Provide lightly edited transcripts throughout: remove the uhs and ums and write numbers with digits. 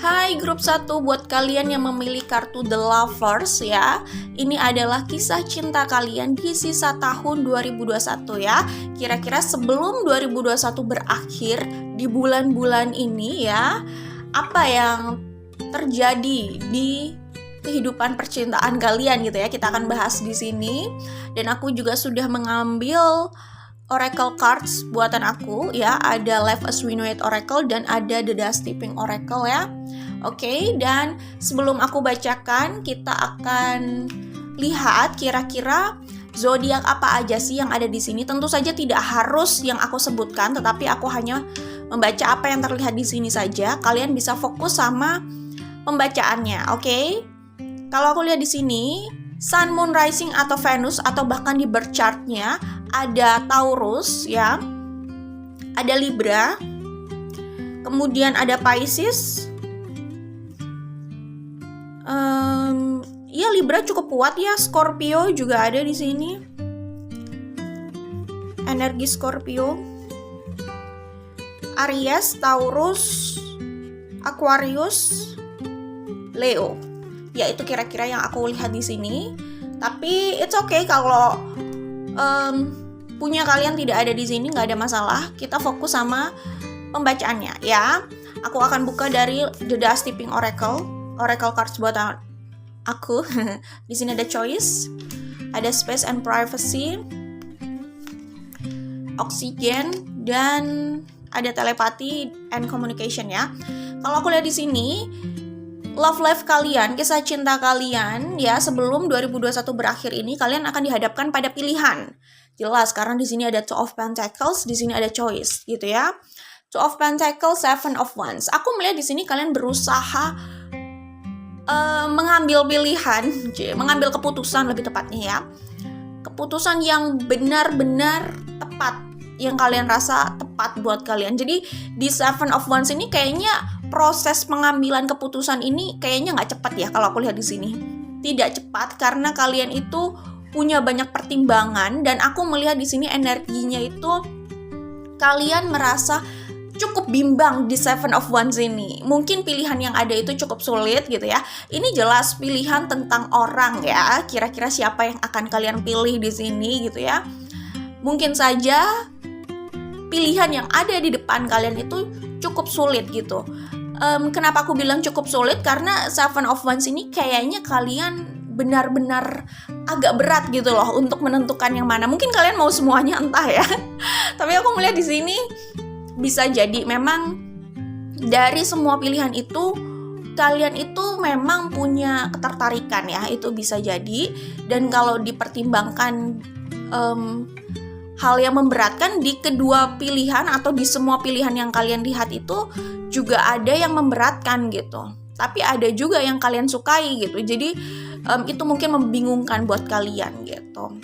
Hai grup 1, buat kalian yang memilih kartu The Lovers ya. Ini adalah kisah cinta kalian di sisa tahun 2021 ya. Kira-kira sebelum 2021 berakhir di bulan-bulan ini ya, apa yang terjadi di kehidupan percintaan kalian gitu ya. Kita akan bahas di sini. Dan aku juga sudah mengambil Oracle cards buatan aku ya, ada Life as We Know It Oracle dan ada The Dusty Pink Oracle ya. Oke, dan sebelum aku bacakan, kita akan lihat kira-kira zodiak apa aja sih yang ada di sini. Tentu saja tidak harus yang aku sebutkan, tetapi aku hanya membaca apa yang terlihat di sini saja. Kalian bisa fokus sama pembacaannya, oke? Kalau aku lihat di sini, Sun, Moon, Rising atau Venus atau bahkan di birth chart-nya ada Taurus ya, ada Libra, kemudian ada Pisces. Ya Libra cukup kuat ya, Scorpio juga ada di sini. Energi Scorpio, Aries, Taurus, Aquarius, Leo. Ya itu kira-kira yang aku lihat di sini. Tapi it's okay kalau punya kalian tidak ada di sini, nggak ada masalah. Kita fokus sama pembacaannya ya. Aku akan buka dari The Dusty Pink Oracle cards buat aku. Di sini ada choice, ada space and privacy, oxygen, dan ada telepathy and communication ya. Kalau aku lihat di sini, love life kalian, kisah cinta kalian ya sebelum 2021 berakhir ini, kalian akan dihadapkan pada pilihan. Jelas karena di sini ada Two of Pentacles, di sini ada choice gitu ya. Two of Pentacles, Seven of Wands. Aku melihat di sini kalian berusaha mengambil pilihan, mengambil keputusan lebih tepatnya ya. Keputusan yang benar-benar tepat, yang kalian rasa tepat buat kalian. Jadi di Seven of Wands ini kayaknya proses pengambilan keputusan ini kayaknya nggak cepat ya kalau aku lihat di sini. Tidak cepat karena kalian itu punya banyak pertimbangan dan aku melihat di sini energinya itu kalian merasa cukup bimbang di Seven of Wands ini. Mungkin pilihan yang ada itu cukup sulit gitu ya. Ini jelas pilihan tentang orang ya. Kira-kira siapa yang akan kalian pilih di sini gitu ya. Mungkin saja pilihan yang ada di depan kalian itu cukup sulit gitu. Kenapa aku bilang cukup sulit? Karena Seven of Wands ini kayaknya kalian benar-benar agak berat gitu loh untuk menentukan yang mana. Mungkin kalian mau semuanya entah ya. Tapi aku melihat di sini bisa jadi memang dari semua pilihan itu kalian itu memang punya ketertarikan ya, itu bisa jadi. Dan kalau dipertimbangkan hal yang memberatkan di kedua pilihan atau di semua pilihan yang kalian lihat itu juga ada yang memberatkan gitu. Tapi ada juga yang kalian sukai gitu. Jadi itu mungkin membingungkan buat kalian gitu.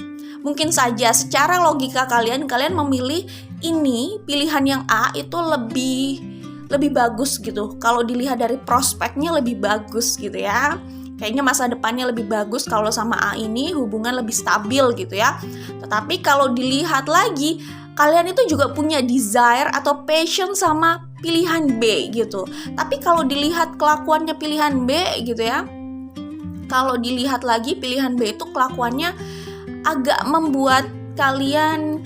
Mungkin saja secara logika kalian memilih ini pilihan yang A itu lebih bagus gitu. Kalau dilihat dari prospeknya lebih bagus gitu ya. Kayaknya masa depannya lebih bagus kalau sama A ini, hubungan lebih stabil gitu ya. Tetapi kalau dilihat lagi, kalian itu juga punya desire atau passion sama pilihan B gitu. Tapi kalau dilihat kelakuannya pilihan B gitu ya, kalau dilihat lagi pilihan B itu kelakuannya agak membuat kalian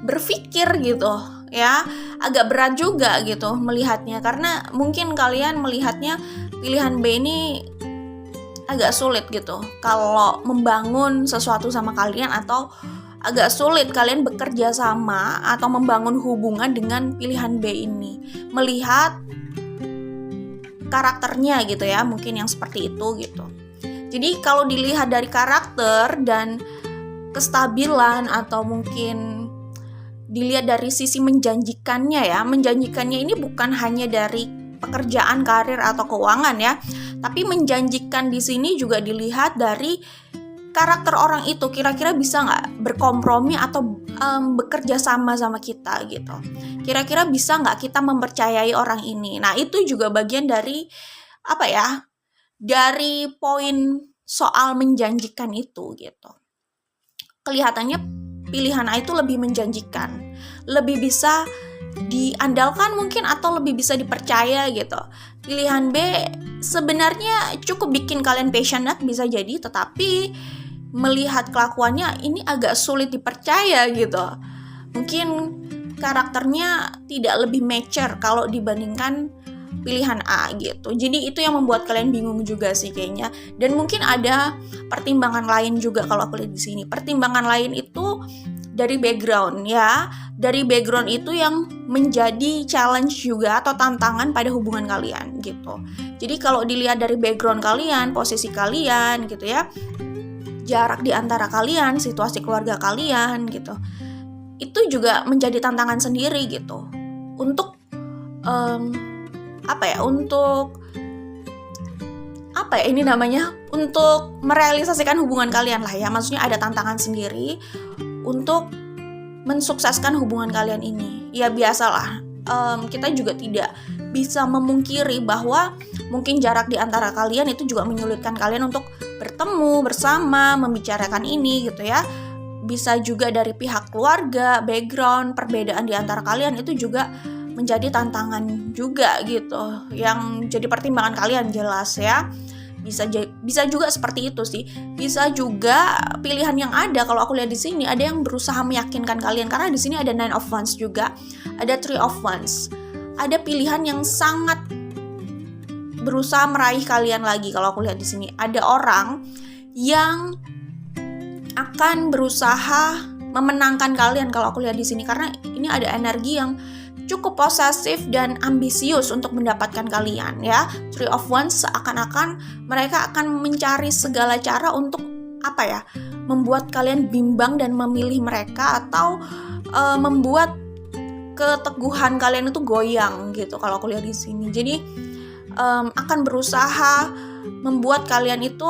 berpikir gitu ya, agak berat juga gitu melihatnya. Karena mungkin kalian melihatnya pilihan B ini agak sulit gitu kalau membangun sesuatu sama kalian, atau agak sulit kalian bekerja sama atau membangun hubungan dengan pilihan B ini, melihat karakternya gitu ya, mungkin yang seperti itu gitu. Jadi kalau dilihat dari karakter dan kestabilan atau mungkin dilihat dari sisi menjanjikannya ya, menjanjikannya ini bukan hanya dari pekerjaan, karir atau keuangan ya, tapi menjanjikan di sini juga dilihat dari karakter orang itu, kira-kira bisa nggak berkompromi atau bekerja sama kita gitu. Kira-kira bisa nggak kita mempercayai orang ini. Nah itu juga bagian dari apa ya, dari poin soal menjanjikan itu gitu. Kelihatannya pilihan A itu lebih menjanjikan, lebih bisa diandalkan mungkin atau lebih bisa dipercaya gitu. Pilihan B sebenarnya cukup bikin kalian passionate bisa jadi, tetapi melihat kelakuannya ini agak sulit dipercaya gitu. Mungkin karakternya tidak lebih mature kalau dibandingkan pilihan A gitu. Jadi itu yang membuat kalian bingung juga sih kayaknya. Dan mungkin ada pertimbangan lain juga kalau aku lihat di sini. Pertimbangan lain itu dari background ya. Dari background itu yang menjadi challenge juga atau tantangan pada hubungan kalian gitu. Jadi kalau dilihat dari background kalian, posisi kalian gitu ya, jarak di antara kalian, situasi keluarga kalian gitu, itu juga menjadi tantangan sendiri gitu untuk untuk merealisasikan hubungan kalian lah ya. Maksudnya ada tantangan sendiri untuk mensukseskan hubungan kalian ini. Ya biasalah, kita juga tidak bisa memungkiri bahwa mungkin jarak di antara kalian itu juga menyulitkan kalian untuk bertemu bersama, membicarakan ini gitu ya. Bisa juga dari pihak keluarga, background, perbedaan di antara kalian itu juga menjadi tantangan juga gitu, yang jadi pertimbangan kalian jelas ya. Bisa juga seperti itu sih. Bisa juga pilihan yang ada kalau aku lihat di sini ada yang berusaha meyakinkan kalian, karena di sini ada 9 of Wands juga, ada 3 of Wands. Ada pilihan yang sangat berusaha meraih kalian lagi kalau aku lihat di sini. Ada orang yang akan berusaha memenangkan kalian kalau aku lihat di sini, karena ini ada energi yang cukup posesif dan ambisius untuk mendapatkan kalian ya. 3 of Wands seakan-akan mereka akan mencari segala cara untuk membuat kalian bimbang dan memilih mereka, atau membuat keteguhan kalian itu goyang gitu kalau aku lihat di sini. Jadi akan berusaha membuat kalian itu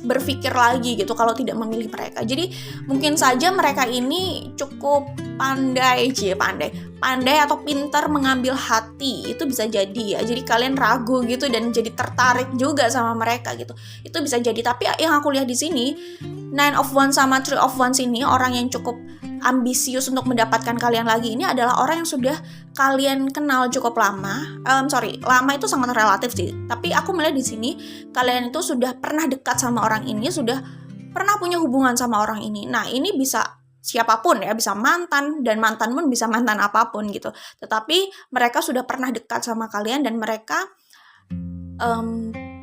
berpikir lagi gitu kalau tidak memilih mereka. Jadi mungkin saja mereka ini cukup pandai atau pintar mengambil hati, itu bisa jadi ya. Jadi kalian ragu gitu dan jadi tertarik juga sama mereka gitu. Itu bisa jadi. Tapi yang aku lihat di sini 9 of Wands sama 3 of Wands ini, orang yang cukup ambisius untuk mendapatkan kalian lagi ini adalah orang yang sudah kalian kenal cukup lama. Lama itu sangat relatif sih. Tapi aku melihat di sini kalian itu sudah pernah dekat sama orang ini, sudah pernah punya hubungan sama orang ini. Nah, ini bisa siapapun ya, bisa mantan, dan mantan pun bisa mantan apapun gitu. Tetapi mereka sudah pernah dekat sama kalian dan mereka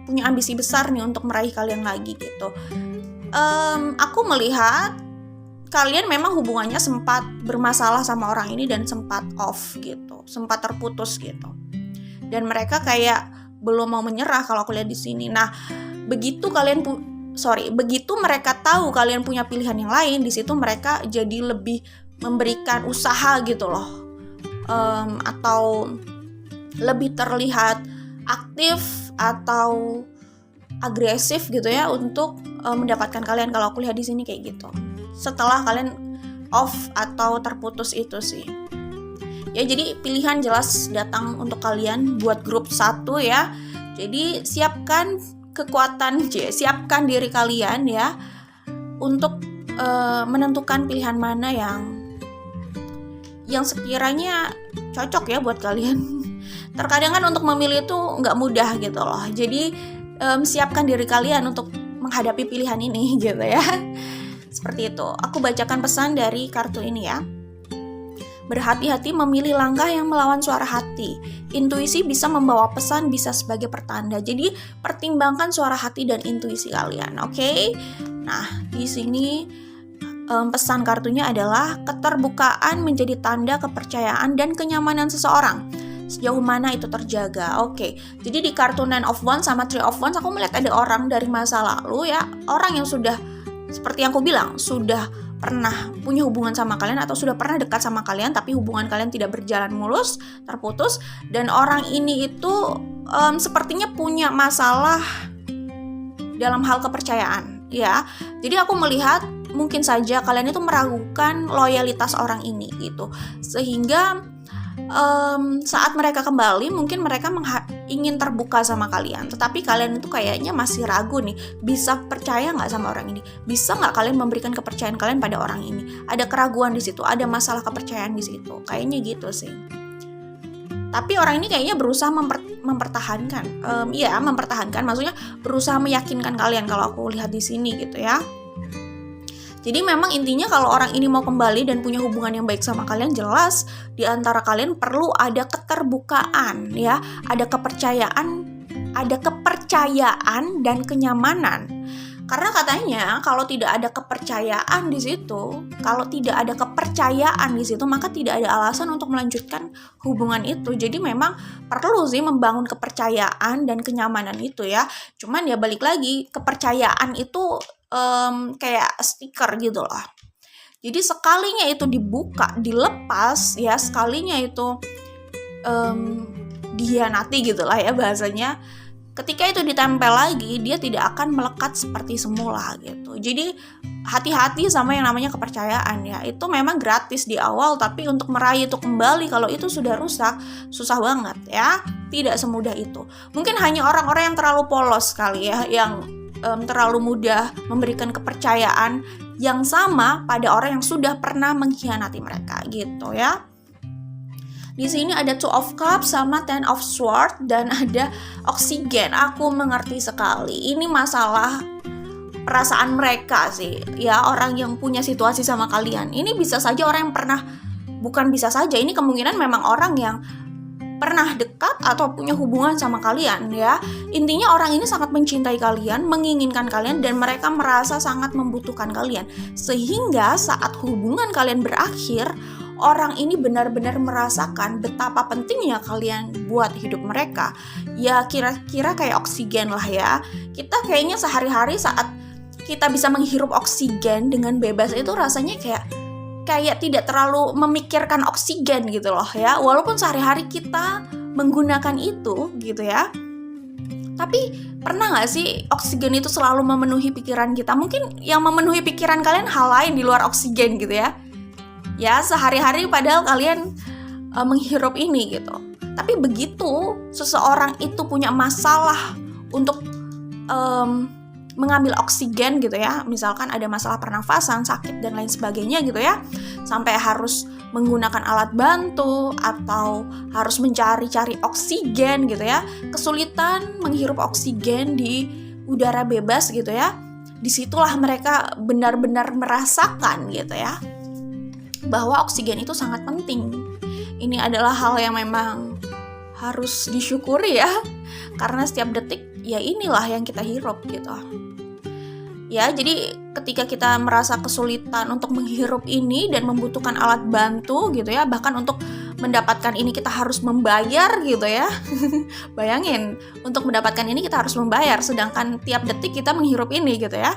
punya ambisi besar nih untuk meraih kalian lagi gitu. Aku melihat kalian memang hubungannya sempat bermasalah sama orang ini dan sempat off gitu, sempat terputus gitu. Dan mereka kayak belum mau menyerah kalau aku lihat di sini. Nah, begitu mereka tahu kalian punya pilihan yang lain, di situ mereka jadi lebih memberikan usaha gitu loh, atau lebih terlihat aktif atau agresif gitu ya untuk mendapatkan kalian kalau aku lihat di sini kayak gitu. Setelah kalian off atau terputus itu sih. Ya, jadi pilihan jelas datang untuk kalian buat grup 1 ya. Jadi siapkan siapkan diri kalian ya untuk menentukan pilihan mana yang sekiranya cocok ya buat kalian. Terkadang kan untuk memilih itu nggak mudah gitu loh. Jadi siapkan diri kalian untuk menghadapi pilihan ini gitu ya. Seperti itu. Aku bacakan pesan dari kartu ini ya. Berhati-hati memilih langkah yang melawan suara hati. Intuisi bisa membawa pesan, bisa sebagai pertanda. Jadi pertimbangkan suara hati dan intuisi kalian, oke? Nah, di sini pesan kartunya adalah keterbukaan menjadi tanda kepercayaan dan kenyamanan seseorang. Sejauh mana itu terjaga. Oke. Jadi di kartu 9 of Wands sama 3 of Wands aku melihat ada orang dari masa lalu ya, orang yang sudah, seperti yang aku bilang, sudah pernah punya hubungan sama kalian atau sudah pernah dekat sama kalian, tapi hubungan kalian tidak berjalan mulus, terputus, dan orang ini itu sepertinya punya masalah dalam hal kepercayaan ya. Jadi aku melihat mungkin saja kalian itu meragukan loyalitas orang ini gitu, sehingga saat mereka kembali mungkin mereka ingin terbuka sama kalian, tetapi kalian itu kayaknya masih ragu nih, bisa percaya nggak sama orang ini, bisa nggak kalian memberikan kepercayaan kalian pada orang ini. Ada keraguan di situ, ada masalah kepercayaan di situ, kayaknya gitu sih. Tapi orang ini kayaknya berusaha mempertahankan, mempertahankan, maksudnya berusaha meyakinkan kalian kalau aku lihat di sini gitu ya. Jadi memang intinya kalau orang ini mau kembali dan punya hubungan yang baik sama kalian, jelas di antara kalian perlu ada keterbukaan ya, ada kepercayaan dan kenyamanan. Karena katanya kalau tidak ada kepercayaan di situ, maka tidak ada alasan untuk melanjutkan hubungan itu. Jadi memang perlu sih membangun kepercayaan dan kenyamanan itu ya. Cuman ya balik lagi, kepercayaan itu kayak stiker gitu lah. Jadi sekalinya itu dibuka, dilepas ya, sekalinya itu dihianati gitu lah ya bahasanya. Ketika itu ditempel lagi, dia tidak akan melekat seperti semula gitu. Jadi hati-hati sama yang namanya kepercayaan ya. Itu memang gratis di awal, tapi untuk meraih itu kembali kalau itu sudah rusak, susah banget ya. Tidak semudah itu. Mungkin hanya orang-orang yang terlalu polos kali ya, yang terlalu mudah memberikan kepercayaan yang sama pada orang yang sudah pernah mengkhianati mereka gitu ya. Di sini ada Two of Cups sama Ten of Swords dan ada oksigen. Aku mengerti sekali. Ini masalah perasaan mereka sih. Ya, orang yang punya situasi sama kalian. Ini bisa saja orang yang pernah, bukan bisa saja, ini kemungkinan memang orang yang pernah dekat atau punya hubungan sama kalian ya. Intinya orang ini sangat mencintai kalian, menginginkan kalian, dan mereka merasa sangat membutuhkan kalian. Sehingga saat hubungan kalian berakhir, orang ini benar-benar merasakan betapa pentingnya kalian buat hidup mereka. Ya kira-kira kayak oksigen lah ya. Kita kayaknya sehari-hari saat kita bisa menghirup oksigen dengan bebas itu rasanya kayak tidak terlalu memikirkan oksigen gitu loh ya. Walaupun sehari-hari kita menggunakan itu gitu ya. Tapi pernah gak sih oksigen itu selalu memenuhi pikiran kita? Mungkin yang memenuhi pikiran kalian hal lain di luar oksigen gitu ya. Ya sehari-hari padahal kalian menghirup ini gitu. Tapi begitu seseorang itu punya masalah untuk mengambil oksigen gitu ya, misalkan ada masalah pernafasan, sakit dan lain sebagainya gitu ya, sampai harus menggunakan alat bantu atau harus mencari-cari oksigen gitu ya, kesulitan menghirup oksigen di udara bebas gitu ya, disitulah mereka benar-benar merasakan gitu ya bahwa oksigen itu sangat penting. Ini adalah hal yang memang harus disyukuri ya, karena setiap detik ya inilah yang kita hirup gitu. Ya, jadi ketika kita merasa kesulitan untuk menghirup ini dan membutuhkan alat bantu gitu ya, bahkan untuk mendapatkan ini kita harus membayar gitu ya. Bayangin, untuk mendapatkan ini kita harus membayar, sedangkan tiap detik kita menghirup ini gitu ya.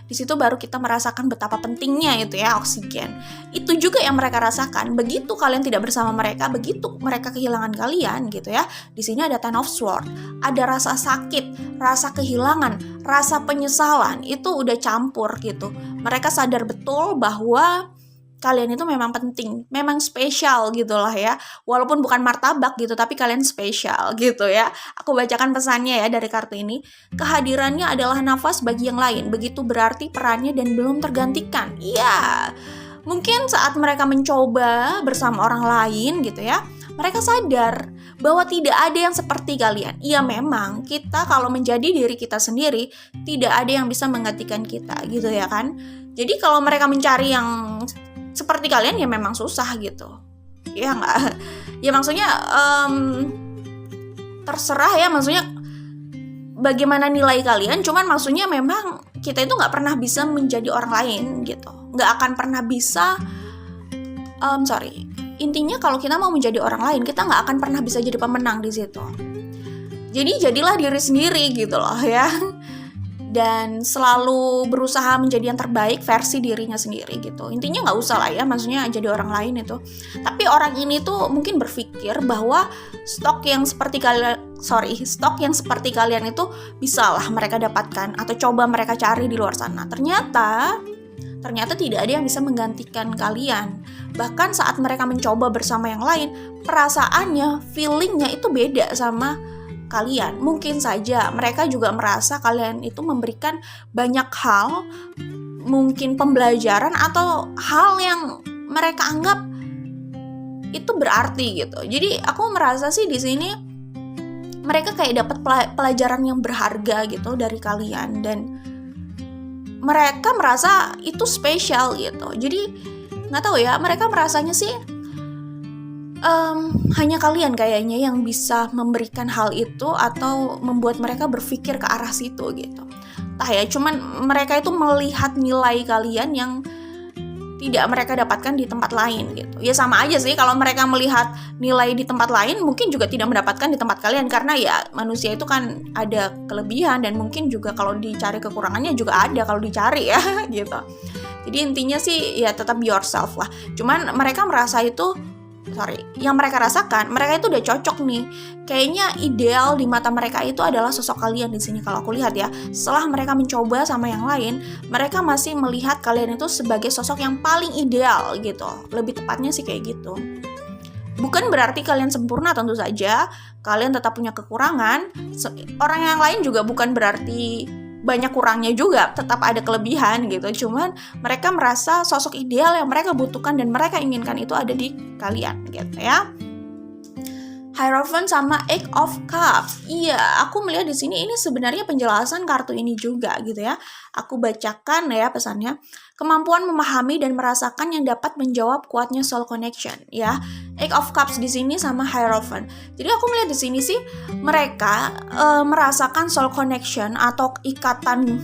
Di situ baru kita merasakan betapa pentingnya itu ya oksigen. Itu juga yang mereka rasakan. Begitu kalian tidak bersama mereka, begitu mereka kehilangan kalian gitu ya. Di sini ada Ten of Swords. Ada rasa sakit, rasa kehilangan, rasa penyesalan, itu udah campur gitu. Mereka sadar betul bahwa kalian itu memang penting, memang spesial gitu lah ya. Walaupun bukan martabak gitu, tapi kalian spesial gitu ya. Aku bacakan pesannya ya dari kartu ini. Kehadirannya adalah nafas bagi yang lain. Begitu berarti perannya dan belum tergantikan. Iya, mungkin saat mereka mencoba bersama orang lain gitu ya, mereka sadar bahwa tidak ada yang seperti kalian. Iya memang, kita kalau menjadi diri kita sendiri, tidak ada yang bisa menggantikan kita gitu ya kan. Jadi kalau mereka mencari yang seperti kalian ya memang susah gitu. Ya enggak? Ya maksudnya terserah ya, maksudnya bagaimana nilai kalian, cuman maksudnya memang kita itu nggak pernah bisa menjadi orang lain gitu. Nggak akan pernah bisa, intinya kalau kita mau menjadi orang lain, kita nggak akan pernah bisa jadi pemenang di situ. Jadi jadilah diri sendiri gitu loh ya. Dan selalu berusaha menjadi yang terbaik versi dirinya sendiri gitu. Intinya nggak usah lah ya, maksudnya jadi orang lain itu. Tapi orang ini tuh mungkin berpikir bahwa stok yang seperti kalian itu bisalah mereka dapatkan atau coba mereka cari di luar sana. Ternyata ternyata tidak ada yang bisa menggantikan kalian. Bahkan saat mereka mencoba bersama yang lain, perasaannya, feelingnya itu beda sama kalian. Mungkin saja mereka juga merasa kalian itu memberikan banyak hal, mungkin pembelajaran atau hal yang mereka anggap itu berarti gitu. Jadi aku merasa sih di sini mereka kayak dapat pelajaran yang berharga gitu dari kalian, dan mereka merasa itu spesial gitu. Jadi nggak tahu ya, mereka merasanya sih hanya kalian kayaknya yang bisa memberikan hal itu atau membuat mereka berpikir ke arah situ gitu. Entah ya, cuman mereka itu melihat nilai kalian yang tidak mereka dapatkan di tempat lain gitu. Ya sama aja sih, kalau mereka melihat nilai di tempat lain mungkin juga tidak mendapatkan di tempat kalian, karena ya manusia itu kan ada kelebihan dan mungkin juga kalau dicari kekurangannya juga ada kalau dicari ya gitu. Jadi intinya sih ya tetap yourself lah. Cuman mereka merasa itu, yang mereka rasakan, mereka itu udah cocok nih. Kayaknya ideal di mata mereka itu adalah sosok kalian di sini. Kalau aku lihat ya, setelah mereka mencoba sama yang lain, mereka masih melihat kalian itu sebagai sosok yang paling ideal gitu. Lebih tepatnya sih kayak gitu. Bukan berarti kalian sempurna, tentu saja kalian tetap punya kekurangan. Orang yang lain juga bukan berarti banyak kurangnya juga, tetap ada kelebihan gitu. Cuman mereka merasa sosok ideal yang mereka butuhkan dan mereka inginkan itu ada di kalian gitu ya. Hierophant sama Eight of Cups. Iya, aku melihat di sini ini sebenarnya penjelasan kartu ini juga gitu ya. Aku bacakan ya pesannya. Kemampuan memahami dan merasakan yang dapat menjawab kuatnya soul connection ya. Eight of Cups di sini sama Hierophant. Jadi aku melihat di sini sih mereka merasakan soul connection atau ikatan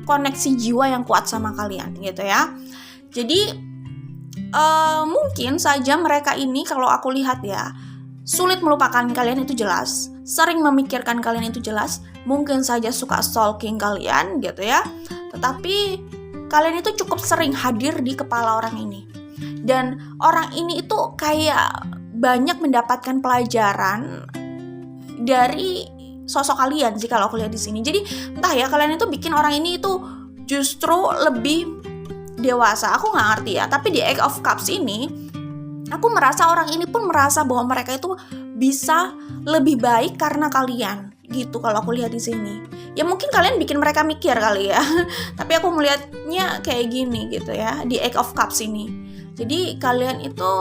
koneksi jiwa yang kuat sama kalian gitu ya. Jadi mungkin saja mereka ini, kalau aku lihat ya, sulit melupakan kalian itu jelas, sering memikirkan kalian itu jelas, mungkin saja suka stalking kalian gitu ya. Tetapi kalian itu cukup sering hadir di kepala orang ini. Dan orang ini itu kayak banyak mendapatkan pelajaran dari sosok kalian sih kalau aku lihat di sini. Jadi entah ya, kalian itu bikin orang ini itu justru lebih dewasa. Aku nggak ngerti ya, tapi di Eight of Cups ini aku merasa orang ini pun merasa bahwa mereka itu bisa lebih baik karena kalian gitu kalau aku lihat di sini. Ya mungkin kalian bikin mereka mikir kali ya. Tapi aku melihatnya kayak gini gitu ya di Eight of Cups ini. Jadi kalian itu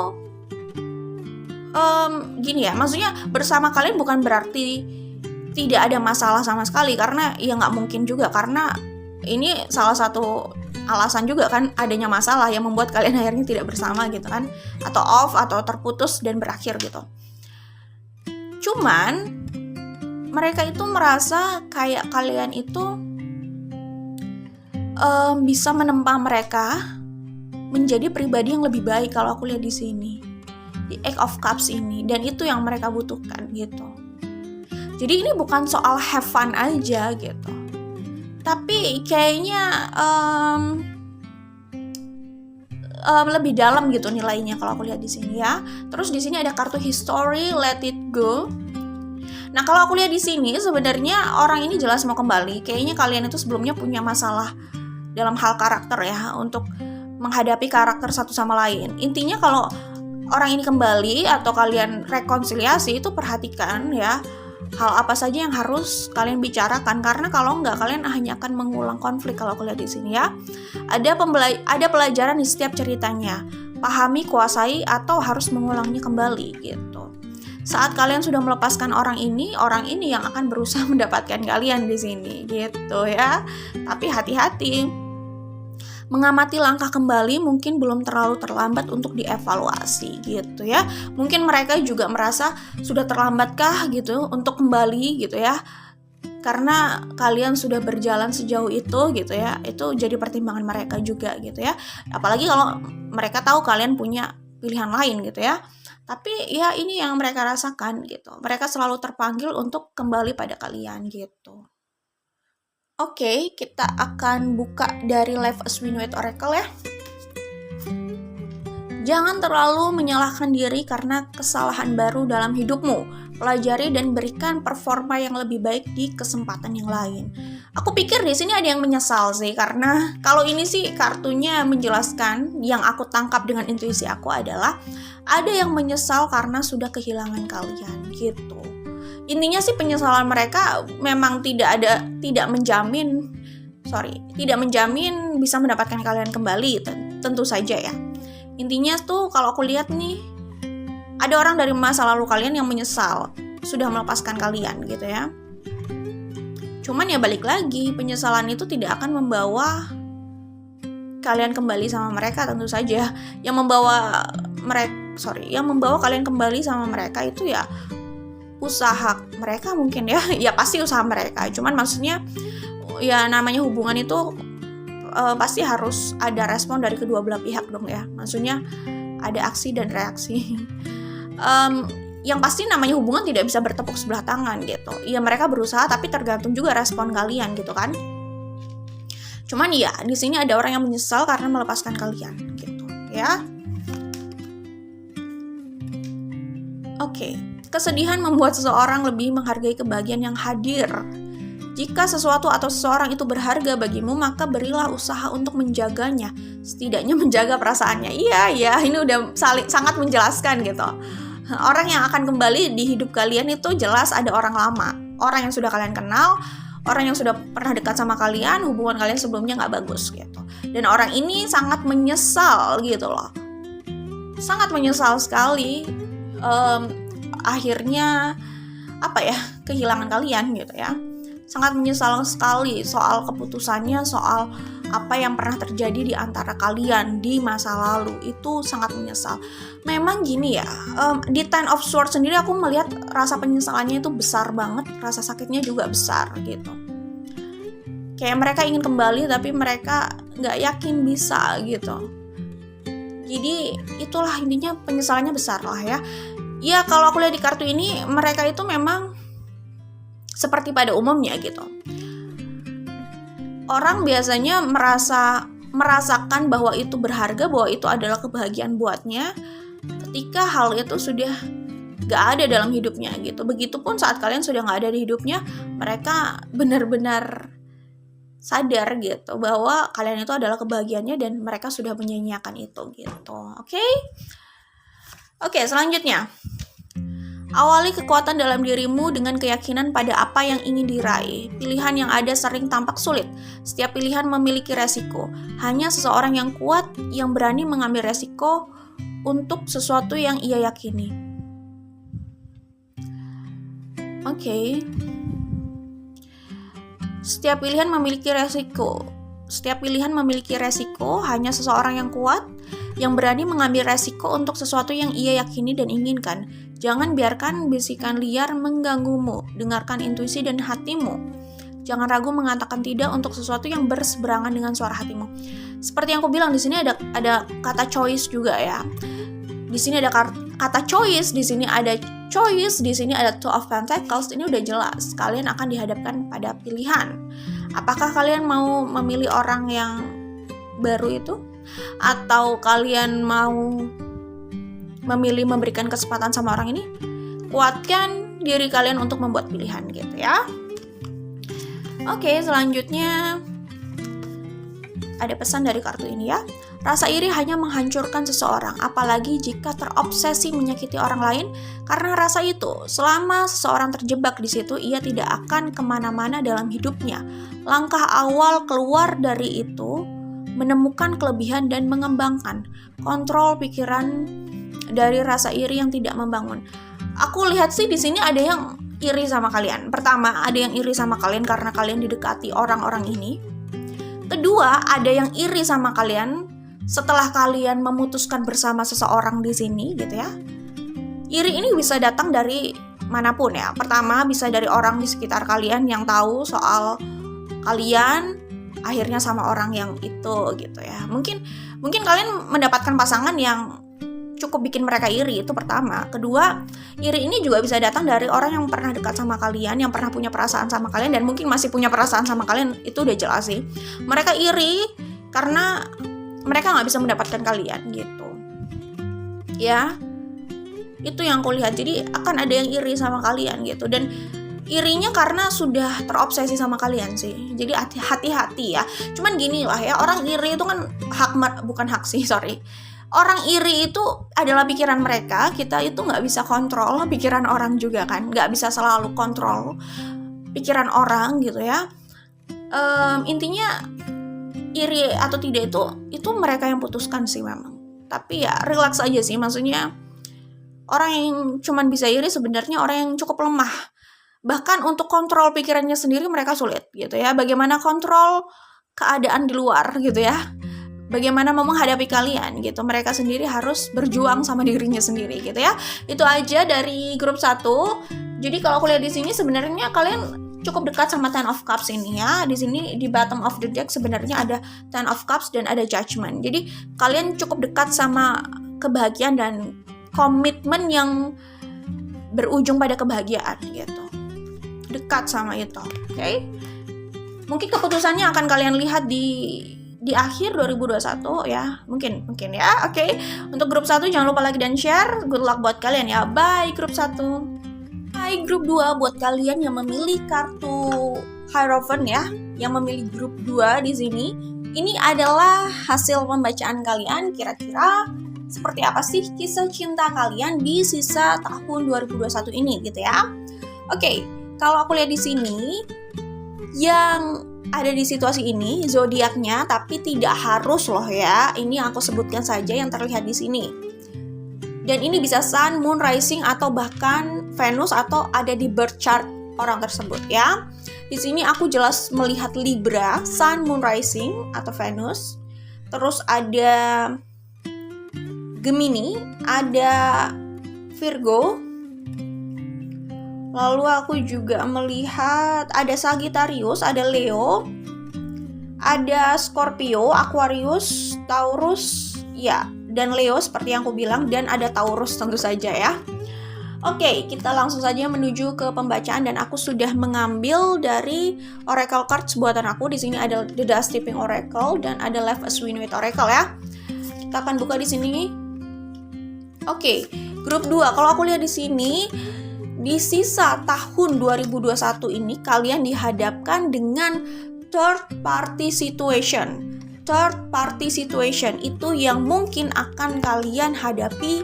gini ya, maksudnya bersama kalian bukan berarti tidak ada masalah sama sekali, karena ya nggak mungkin juga, karena ini salah satu alasan juga kan adanya masalah yang membuat kalian akhirnya tidak bersama gitu kan, atau off atau terputus dan berakhir gitu. Cuman mereka itu merasa kayak kalian itu bisa menempa mereka menjadi pribadi yang lebih baik kalau aku lihat di sini di Eight of Cups ini, dan itu yang mereka butuhkan gitu. Jadi ini bukan soal have fun aja gitu, tapi kayaknya lebih dalam gitu nilainya kalau aku lihat di sini ya. Terus di sini ada kartu history, let it go. Nah kalau aku lihat di sini sebenarnya orang ini jelas mau kembali. Kayaknya kalian itu sebelumnya punya masalah dalam hal karakter ya, untuk menghadapi karakter satu sama lain. Intinya kalau orang ini kembali atau kalian rekonsiliasi, itu perhatikan ya hal apa saja yang harus kalian bicarakan, karena kalau enggak kalian hanya akan mengulang konflik kalau aku lihat di sini ya. Ada pelajaran di setiap ceritanya. Pahami, kuasai, atau harus mengulangnya kembali gitu. Saat kalian sudah melepaskan orang ini yang akan berusaha mendapatkan kalian di sini gitu ya. Tapi hati-hati. Mengamati langkah kembali mungkin belum terlalu terlambat untuk dievaluasi gitu ya. Mungkin mereka juga merasa sudah terlambatkah gitu untuk kembali gitu ya, karena kalian sudah berjalan sejauh itu gitu ya. Itu jadi pertimbangan mereka juga gitu ya. Apalagi kalau mereka tahu kalian punya pilihan lain gitu ya. Tapi ya ini yang mereka rasakan gitu. Mereka selalu terpanggil untuk kembali pada kalian gitu. Oke, kita akan buka dari Life as We Know It Oracle ya. Jangan terlalu menyalahkan diri karena kesalahan baru dalam hidupmu. pelajari dan berikan performa yang lebih baik di kesempatan yang lain. Aku pikir di sini ada yang menyesal sih, karena kalau ini sih kartunya menjelaskan, yang aku tangkap dengan intuisi aku adalah ada yang menyesal karena sudah kehilangan kalian gitu. Intinya sih penyesalan mereka memang tidak menjamin bisa mendapatkan kalian kembali, tentu saja ya. Intinya tuh kalau aku lihat nih, ada orang dari masa lalu kalian yang menyesal sudah melepaskan kalian gitu ya. Cuman ya balik lagi, penyesalan itu tidak akan membawa kalian kembali sama mereka tentu saja. Yang membawa kalian kembali sama mereka itu ya usaha mereka mungkin ya. Ya pasti usaha mereka. Cuman maksudnya ya namanya hubungan itu pasti harus ada respon dari kedua belah pihak dong ya. Maksudnya ada aksi dan reaksi. Yang pasti namanya hubungan tidak bisa bertepuk sebelah tangan gitu. Ya mereka berusaha tapi tergantung juga respon kalian gitu kan. Cuman ya di sini ada orang yang menyesal karena melepaskan kalian gitu ya. Oke. Kesedihan membuat seseorang lebih menghargai kebahagiaan yang hadir. Jika sesuatu atau seseorang itu berharga bagimu, maka berilah usaha untuk menjaganya. Setidaknya menjaga perasaannya. Iya, ini udah sangat menjelaskan gitu. Orang yang akan kembali di hidup kalian itu jelas ada orang lama. Orang yang sudah kalian kenal, orang yang sudah pernah dekat sama kalian, hubungan kalian sebelumnya gak bagus gitu. Dan orang ini sangat menyesal gitu loh. Sangat menyesal sekali akhirnya kehilangan kalian gitu ya. Sangat menyesal sekali soal keputusannya, soal apa yang pernah terjadi di antara kalian di masa lalu. Itu sangat menyesal. Memang gini ya, di Ten of Swords sendiri aku melihat rasa penyesalannya itu besar banget, rasa sakitnya juga besar gitu. Kayak mereka ingin kembali tapi mereka gak yakin bisa gitu. Jadi itulah intinya, penyesalannya besar lah ya. Ya kalau aku lihat di kartu ini, mereka itu memang seperti pada umumnya gitu. Orang biasanya merasakan bahwa itu berharga, bahwa itu adalah kebahagiaan buatnya ketika hal itu sudah gak ada dalam hidupnya gitu. Begitupun saat kalian sudah gak ada di hidupnya, mereka benar-benar sadar gitu bahwa kalian itu adalah kebahagiaannya dan mereka sudah menyanyiakan itu gitu. Oke, selanjutnya. Awali kekuatan dalam dirimu dengan keyakinan pada apa yang ingin diraih. Pilihan yang ada sering tampak sulit. Setiap pilihan memiliki resiko. Hanya seseorang yang kuat yang berani mengambil resiko untuk sesuatu yang ia yakini. Oke. Setiap pilihan memiliki resiko. Hanya seseorang yang kuat yang berani mengambil resiko untuk sesuatu yang ia yakini dan inginkan. Jangan biarkan bisikan liar mengganggumu. Dengarkan intuisi dan hatimu. Jangan ragu mengatakan tidak untuk sesuatu yang berseberangan dengan suara hatimu. Seperti yang aku bilang, di sini ada kata choice juga ya. Di sini ada kata choice, di sini ada choice, di sini ada Two of Pentacles. Ini udah jelas, kalian akan dihadapkan pada pilihan. Apakah kalian mau memilih orang yang baru itu? Atau kalian mau memilih memberikan kesempatan sama orang ini? Kuatkan diri kalian untuk membuat pilihan gitu ya. Oke, selanjutnya ada pesan dari kartu ini ya. Rasa iri hanya menghancurkan seseorang, apalagi jika terobsesi menyakiti orang lain. Karena rasa itu, selama seseorang terjebak di situ, ia tidak akan kemana-mana dalam hidupnya. Langkah awal keluar dari itu, menemukan kelebihan dan mengembangkan. Kontrol pikiran dari rasa iri yang tidak membangun. Aku lihat sih di sini ada yang iri sama kalian. Pertama, ada yang iri sama kalian karena kalian didekati orang-orang ini. Kedua, ada yang iri sama kalian setelah kalian memutuskan bersama seseorang di sini gitu ya. Iri ini bisa datang dari manapun ya. Pertama, bisa dari orang di sekitar kalian yang tahu soal kalian akhirnya sama orang yang itu gitu ya. Mungkin kalian mendapatkan pasangan yang cukup bikin mereka iri, itu pertama. Kedua, iri ini juga bisa datang dari orang yang pernah dekat sama kalian, yang pernah punya perasaan sama kalian dan mungkin masih punya perasaan sama kalian. Itu udah jelas sih. Mereka iri karena mereka nggak bisa mendapatkan kalian gitu ya. Itu yang aku lihat. Jadi akan ada yang iri sama kalian gitu, dan irinya karena sudah terobsesi sama kalian sih. Jadi hati-hati ya. Cuman gini lah ya, orang iri itu kan orang iri itu adalah pikiran mereka. Kita itu nggak bisa kontrol pikiran orang juga kan, nggak bisa selalu kontrol pikiran orang gitu ya. Intinya iri atau tidak itu mereka yang putuskan sih memang. Tapi ya relax aja sih, maksudnya orang yang cuman bisa iri sebenarnya orang yang cukup lemah. Bahkan untuk kontrol pikirannya sendiri mereka sulit gitu ya. Bagaimana kontrol keadaan di luar gitu ya. Bagaimana mau menghadapi kalian gitu. Mereka sendiri harus berjuang sama dirinya sendiri gitu ya. Itu aja dari grup 1. Jadi kalau aku lihat di sini sebenarnya kalian cukup dekat sama Ten of Cups ini ya. Di sini di bottom of the deck sebenarnya ada Ten of Cups dan ada Judgment. Jadi kalian cukup dekat sama kebahagiaan dan komitmen yang berujung pada kebahagiaan gitu. Dekat sama itu, oke? Mungkin keputusannya akan kalian lihat di akhir 2021 ya, mungkin ya, oke? Untuk grup 1 jangan lupa like dan share. Good luck buat kalian ya. Bye grup 1. Hai grup 2, buat kalian yang memilih kartu Hierophant ya, yang memilih grup 2 di sini. Ini adalah hasil pembacaan kalian, kira-kira seperti apa sih kisah cinta kalian di sisa tahun 2021 ini gitu ya. Oke. Kalau aku lihat di sini, yang ada di situasi ini zodiaknya, tapi tidak harus loh ya. Ini aku sebutkan saja yang terlihat di sini. Dan ini bisa Sun, Moon, Rising atau bahkan Venus atau ada di birth chart orang tersebut ya. Di sini aku jelas melihat Libra, Sun, Moon, Rising atau Venus. Terus ada Gemini, ada Virgo. Lalu aku juga melihat ada Sagittarius, ada Leo, ada Scorpio, Aquarius, Taurus, ya, dan Leo seperti yang aku bilang, dan ada Taurus tentu saja ya. Oke, kita langsung saja menuju ke pembacaan dan aku sudah mengambil dari Oracle Cards buatan aku. Di sini ada The Dust Tipping Oracle dan ada Left a Swing with Oracle ya. Kita akan buka di sini. Oke, grup 2. Kalau aku lihat di sini, di sisa tahun 2021 ini kalian dihadapkan dengan third party situation. Third party situation itu yang mungkin akan kalian hadapi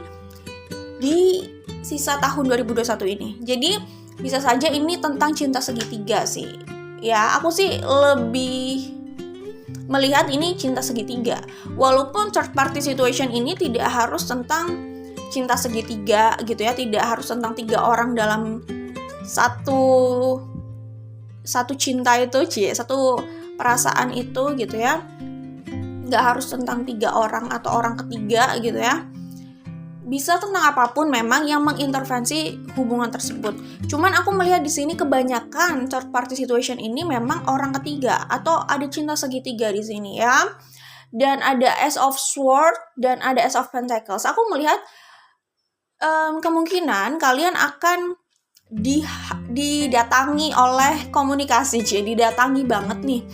di sisa tahun 2021 ini. Jadi bisa saja ini tentang cinta segitiga sih. Ya, aku sih lebih melihat ini cinta segitiga. Walaupun third party situation ini tidak harus tentang cinta segitiga gitu ya, tidak harus tentang 3 orang dalam satu cinta itu, satu perasaan itu gitu ya. Nggak harus tentang 3 orang atau orang ketiga gitu ya. Bisa tentang apapun memang yang mengintervensi hubungan tersebut. Cuman aku melihat di sini kebanyakan third party situation ini memang orang ketiga atau ada cinta segitiga di sini ya. Dan ada Ace of Swords dan ada Ace of Pentacles. Aku melihat kemungkinan kalian akan didatangi oleh komunikasi, jadi didatangi banget nih.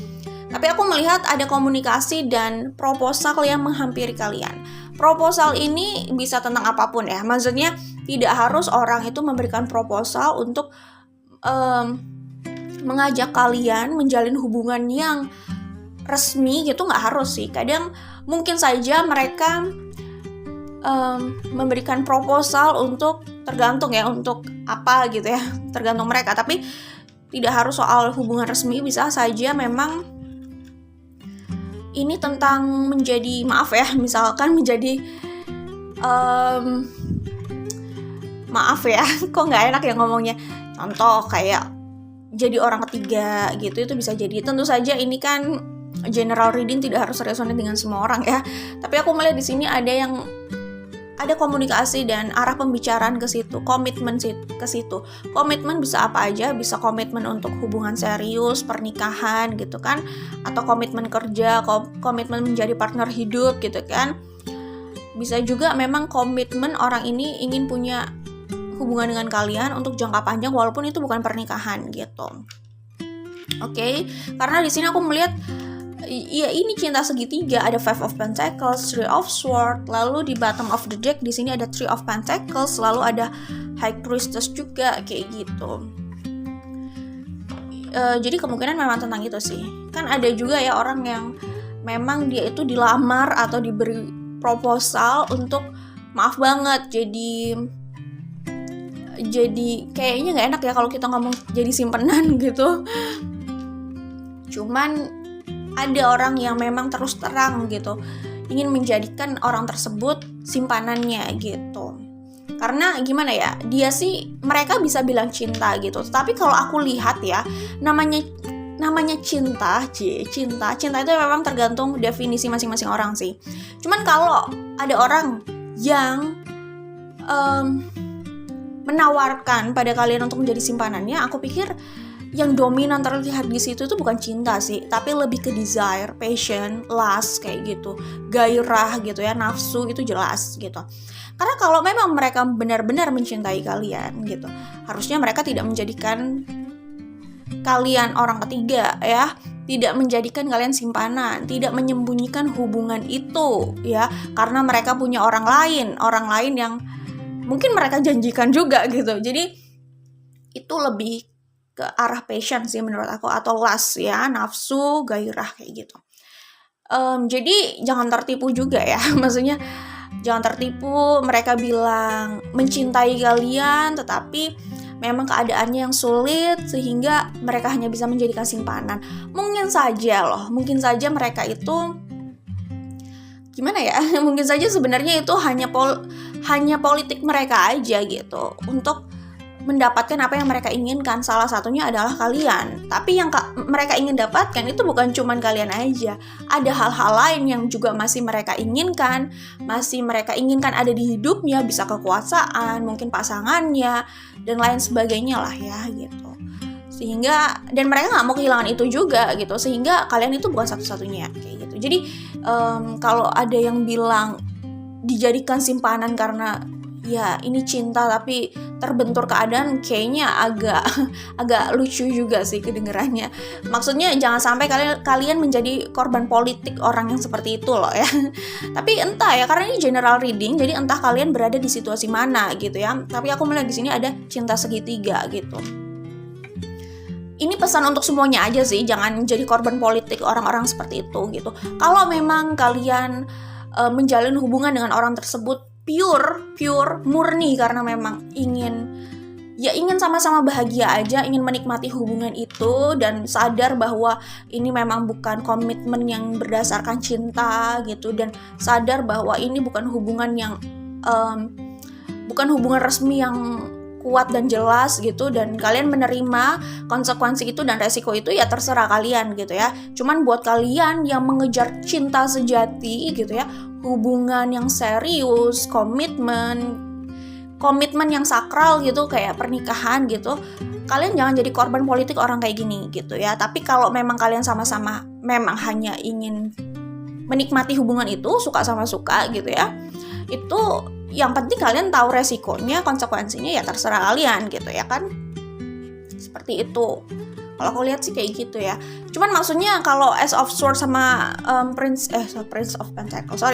Tapi aku melihat ada komunikasi dan proposal yang menghampiri kalian. Proposal ini bisa tentang apapun ya, maksudnya tidak harus orang itu memberikan proposal untuk mengajak kalian menjalin hubungan yang resmi gitu, nggak harus sih. Kadang mungkin saja mereka memberikan proposal untuk tergantung ya, untuk apa gitu ya, tergantung mereka. Tapi tidak harus soal hubungan resmi, bisa saja memang ini tentang menjadi, maaf ya, misalkan menjadi maaf ya, kok nggak enak ya ngomongnya. Contoh kayak jadi orang ketiga gitu, itu bisa jadi. Tentu saja ini kan general reading, tidak harus resonate dengan semua orang ya. Tapi aku melihat di sini ada komunikasi dan arah pembicaraan ke situ, komitmen ke situ. Komitmen bisa apa aja, bisa komitmen untuk hubungan serius, pernikahan gitu kan, atau komitmen kerja, komitmen menjadi partner hidup gitu kan. Bisa juga memang komitmen orang ini ingin punya hubungan dengan kalian untuk jangka panjang walaupun itu bukan pernikahan gitu. Oke, karena di sini aku melihat Iya, ini cinta segitiga, ada Five of Pentacles, Three of Swords, lalu di bottom of the deck di sini ada Three of Pentacles, lalu ada High Priestess juga kayak gitu. Jadi kemungkinan memang tentang itu sih. Kan ada juga ya orang yang memang dia itu dilamar atau diberi proposal untuk maaf banget jadi kayaknya nggak enak ya kalau kita ngomong jadi simpenan gitu. Cuman ada orang yang memang terus terang gitu ingin menjadikan orang tersebut simpanannya gitu. Karena gimana ya, mereka bisa bilang cinta gitu, tapi kalau aku lihat ya, namanya cinta itu memang tergantung definisi masing-masing orang sih. Cuman kalau ada orang yang menawarkan pada kalian untuk menjadi simpanannya, aku pikir yang dominan terlihat di situ itu bukan cinta sih, tapi lebih ke desire, passion, lust kayak gitu, gairah gitu ya, nafsu itu jelas gitu. Karena kalau memang mereka benar-benar mencintai kalian gitu, harusnya mereka tidak menjadikan kalian orang ketiga ya, tidak menjadikan kalian simpanan, tidak menyembunyikan hubungan itu ya, karena mereka punya orang lain yang mungkin mereka janjikan juga gitu. Jadi itu lebih ke arah passion sih menurut aku, atau lust ya, nafsu, gairah kayak gitu. Jadi jangan tertipu juga ya, maksudnya jangan tertipu mereka bilang mencintai kalian tetapi memang keadaannya yang sulit sehingga mereka hanya bisa menjadikan simpanan. Mungkin saja mereka itu gimana ya, mungkin saja sebenarnya itu hanya politik mereka aja gitu untuk mendapatkan apa yang mereka inginkan. Salah satunya adalah kalian. Tapi yang mereka ingin dapatkan itu bukan cuman kalian aja. Ada hal-hal lain yang juga masih mereka inginkan ada di hidupnya, bisa kekuasaan, mungkin pasangannya, dan lain sebagainya lah ya gitu. Sehingga, dan mereka gak mau kehilangan itu juga gitu, sehingga kalian itu bukan satu-satunya kayak gitu. Jadi kalau ada yang bilang dijadikan simpanan karena ya ini cinta tapi terbentur keadaan, kayaknya agak lucu juga sih kedengerannya. Maksudnya jangan sampai kalian menjadi korban politik orang yang seperti itu loh ya. Tapi entah ya, karena ini general reading, jadi entah kalian berada di situasi mana gitu ya. Tapi aku melihat di sini ada cinta segitiga gitu. Ini pesan untuk semuanya aja sih, jangan jadi korban politik orang-orang seperti itu gitu. Kalau memang kalian menjalin hubungan dengan orang tersebut pure murni karena memang ingin sama-sama bahagia aja, ingin menikmati hubungan itu dan sadar bahwa ini memang bukan komitmen yang berdasarkan cinta gitu, dan sadar bahwa ini bukan hubungan yang bukan hubungan resmi yang kuat dan jelas gitu, dan kalian menerima konsekuensi itu dan resiko itu ya terserah kalian gitu ya. Cuman buat kalian yang mengejar cinta sejati gitu ya, hubungan yang serius, komitmen yang sakral gitu kayak pernikahan gitu, kalian jangan jadi korban politik orang kayak gini gitu ya. Tapi kalau memang kalian sama-sama memang hanya ingin menikmati hubungan itu, suka sama suka gitu ya, itu yang penting kalian tahu resikonya, konsekuensinya ya terserah kalian gitu ya kan. Seperti itu. Kalau aku lihat sih kayak gitu ya. Cuman maksudnya kalau Ace of Swords sama Prince of Pentacles,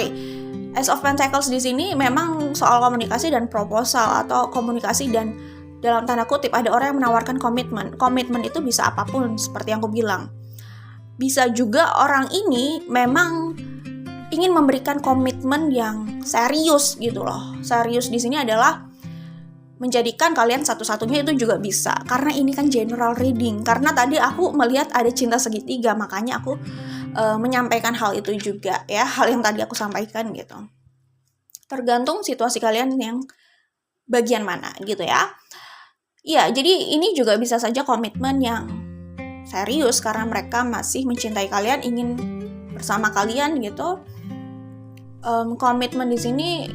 Ace of Pentacles di sini memang soal komunikasi dan proposal, atau komunikasi dan dalam tanda kutip ada orang yang menawarkan komitmen. Komitmen itu bisa apapun seperti yang aku bilang. Bisa juga orang ini memang ingin memberikan komitmen yang serius gitu loh. Serius di sini adalah menjadikan kalian satu-satunya, itu juga bisa. Karena ini kan general reading. Karena tadi aku melihat ada cinta segitiga, makanya aku menyampaikan hal itu juga ya, hal yang tadi aku sampaikan gitu. Tergantung situasi kalian yang bagian mana gitu ya. Iya, jadi ini juga bisa saja komitmen yang serius karena mereka masih mencintai kalian, ingin bersama kalian gitu. Komitmen di sini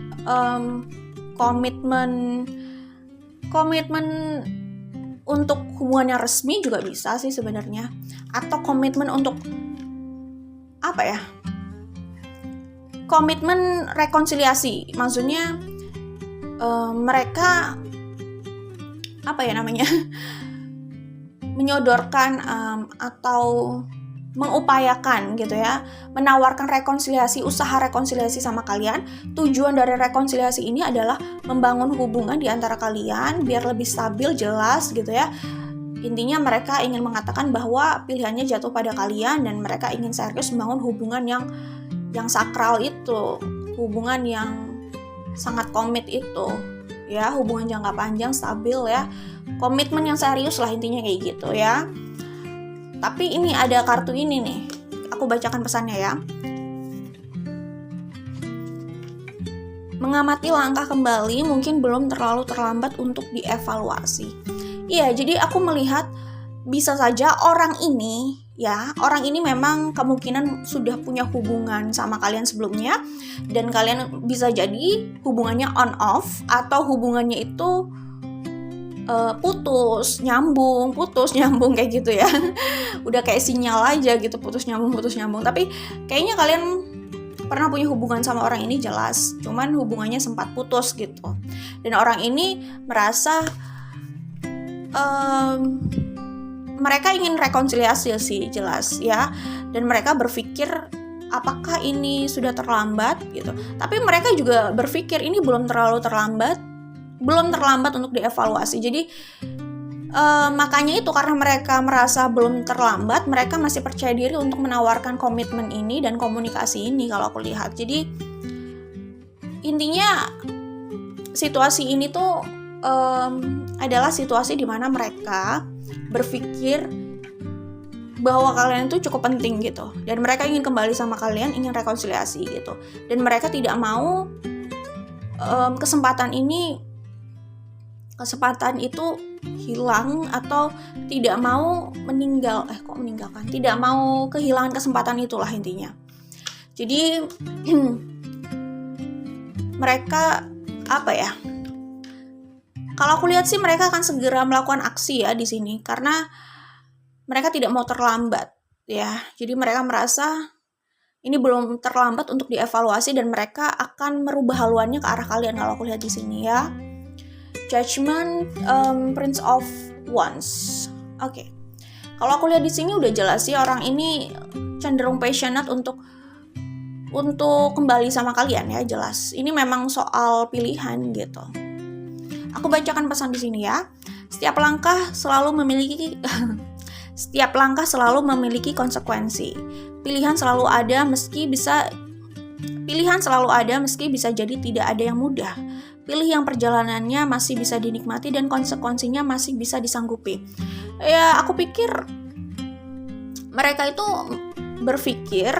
komitmen untuk hubungan yang resmi juga bisa sih sebenarnya, atau komitmen untuk apa ya, komitmen rekonsiliasi, maksudnya mereka apa ya namanya menyodorkan atau mengupayakan gitu ya, menawarkan rekonsiliasi, usaha rekonsiliasi sama kalian. Tujuan dari rekonsiliasi ini adalah membangun hubungan di antara kalian biar lebih stabil, jelas gitu ya. Intinya mereka ingin mengatakan bahwa pilihannya jatuh pada kalian dan mereka ingin serius membangun hubungan yang sakral itu, hubungan yang sangat komit itu ya, hubungan jangka panjang, stabil ya, komitmen yang serius lah intinya kayak gitu ya. Tapi ini ada kartu ini nih, aku bacakan pesannya ya. Mengamati langkah kembali mungkin belum terlalu terlambat untuk dievaluasi. Iya, jadi aku melihat bisa saja orang ini memang kemungkinan sudah punya hubungan sama kalian sebelumnya, dan kalian bisa jadi hubungannya on off atau hubungannya itu putus nyambung kayak gitu ya. Udah kayak sinyal aja gitu, putus nyambung. Tapi kayaknya kalian pernah punya hubungan sama orang ini jelas, cuman hubungannya sempat putus gitu. Dan orang ini merasa mereka ingin rekonsiliasi sih jelas ya. Dan mereka berpikir apakah ini sudah terlambat gitu. Tapi mereka juga berpikir ini belum terlalu terlambat untuk dievaluasi. Jadi makanya itu, karena mereka merasa belum terlambat, mereka masih percaya diri untuk menawarkan komitmen ini dan komunikasi ini kalau aku lihat. Jadi intinya situasi ini tuh adalah situasi di mana mereka berpikir bahwa kalian itu cukup penting gitu, dan mereka ingin kembali sama kalian, ingin rekonsiliasi gitu, dan mereka tidak mau kesempatan itu hilang, atau tidak mau tidak mau kehilangan kesempatan itulah intinya. Jadi mereka kalau aku lihat sih mereka akan segera melakukan aksi ya di sini, karena mereka tidak mau terlambat ya. Jadi mereka merasa ini belum terlambat untuk dievaluasi, dan mereka akan merubah haluannya ke arah kalian kalau aku lihat di sini ya. Judgment, Prince of Wands. Oke. Kalau aku lihat di sini udah jelas sih orang ini cenderung passionate untuk kembali sama kalian ya, jelas. Ini memang soal pilihan gitu. Aku bacakan pesan di sini ya. Setiap langkah selalu memiliki konsekuensi. Pilihan selalu ada meski bisa jadi tidak ada yang mudah. Pilih yang perjalanannya masih bisa dinikmati dan konsekuensinya masih bisa disanggupi. Ya, aku pikir mereka itu berpikir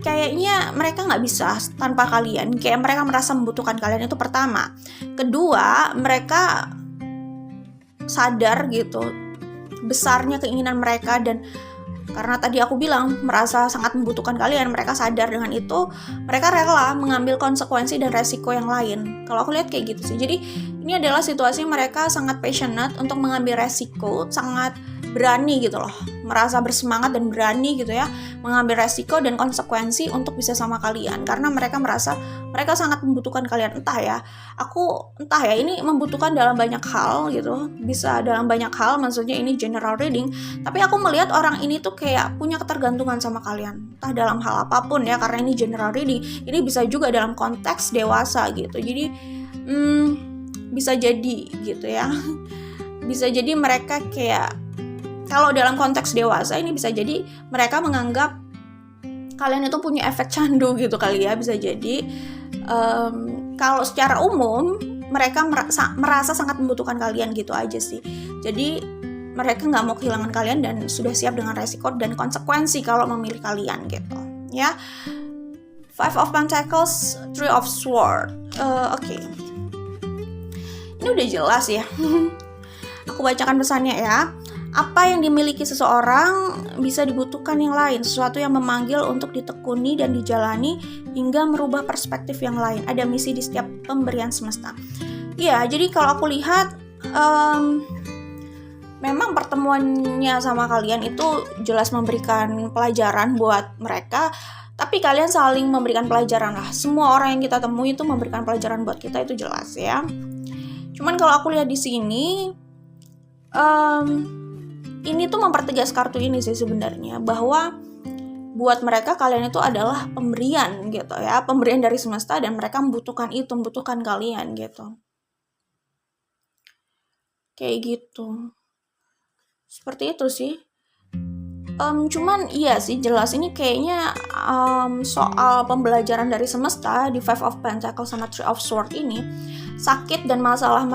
kayaknya mereka nggak bisa tanpa kalian. Kayak mereka merasa membutuhkan kalian, itu pertama. Kedua, mereka sadar gitu besarnya keinginan mereka, dan karena tadi aku bilang merasa sangat membutuhkan kalian, mereka sadar dengan itu, mereka rela mengambil konsekuensi dan resiko yang lain. Kalau aku lihat kayak gitu sih. Jadi ini adalah situasi mereka sangat passionate untuk mengambil resiko, sangat berani gitu loh, merasa bersemangat dan berani gitu ya, mengambil resiko dan konsekuensi untuk bisa sama kalian, karena mereka merasa mereka sangat membutuhkan kalian. Entah ya, ini membutuhkan dalam banyak hal gitu, bisa dalam banyak hal, maksudnya ini general reading, tapi aku melihat orang ini tuh kayak punya ketergantungan sama kalian, entah dalam hal apapun ya, karena ini general reading, ini bisa juga dalam konteks dewasa gitu. Jadi bisa jadi gitu ya, bisa jadi mereka kayak, kalau dalam konteks dewasa ini bisa jadi mereka menganggap kalian itu punya efek candu gitu kali ya, bisa jadi. Kalau secara umum mereka merasa sangat membutuhkan kalian gitu aja sih. Jadi mereka nggak mau kehilangan kalian dan sudah siap dengan resiko dan konsekuensi kalau memilih kalian gitu ya. Five of Pentacles, Three of Swords. Oke. Ini udah jelas ya. Aku bacakan pesannya ya. Apa yang dimiliki seseorang bisa dibutuhkan yang lain, sesuatu yang memanggil untuk ditekuni dan dijalani hingga merubah perspektif yang lain. Ada misi di setiap pemberian semesta. Ya, jadi kalau aku lihat memang pertemuannya sama kalian itu jelas memberikan pelajaran buat mereka, tapi kalian saling memberikan pelajaran lah. Semua orang yang kita temui itu memberikan pelajaran buat kita, itu jelas ya. Cuman kalau aku lihat di sini ini tuh mempertegas kartu ini sih sebenarnya, bahwa buat mereka kalian itu adalah pemberian gitu ya, pemberian dari semesta, dan mereka membutuhkan itu, membutuhkan kalian gitu. Kayak gitu. Seperti itu sih. Cuman iya sih, jelas ini kayaknya soal pembelajaran dari semesta di Five of Pentacles sama Three of Swords ini, sakit dan masalah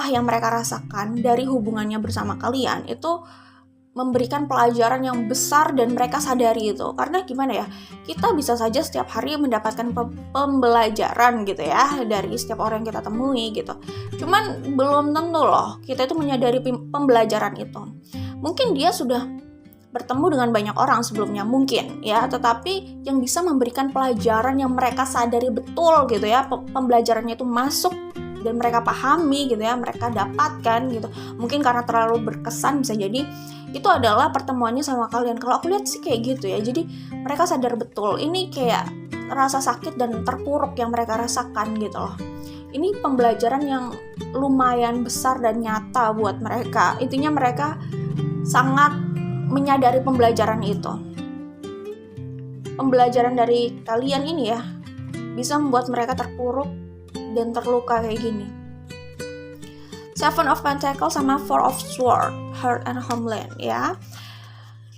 yang mereka rasakan dari hubungannya bersama kalian itu memberikan pelajaran yang besar, dan mereka sadari itu. Karena gimana ya, kita bisa saja setiap hari mendapatkan pembelajaran gitu ya dari setiap orang yang kita temui gitu. Cuman belum tentu loh kita itu menyadari pembelajaran itu. Mungkin dia sudah bertemu dengan banyak orang sebelumnya mungkin ya, tetapi yang bisa memberikan pelajaran yang mereka sadari betul gitu ya, pembelajarannya itu masuk dan mereka pahami gitu ya, mereka dapatkan gitu. Mungkin karena terlalu berkesan, bisa jadi itu adalah pertemuannya sama kalian. Kalau aku lihat sih kayak gitu ya. Jadi mereka sadar betul ini kayak rasa sakit dan terpuruk yang mereka rasakan gitu loh. Ini pembelajaran yang lumayan besar dan nyata buat mereka. Intinya mereka sangat menyadari pembelajaran itu. Pembelajaran dari kalian ini ya bisa membuat mereka terpuruk dan terluka kayak gini. Seven of Pentacles sama Four of Swords, Heart and Homeland ya.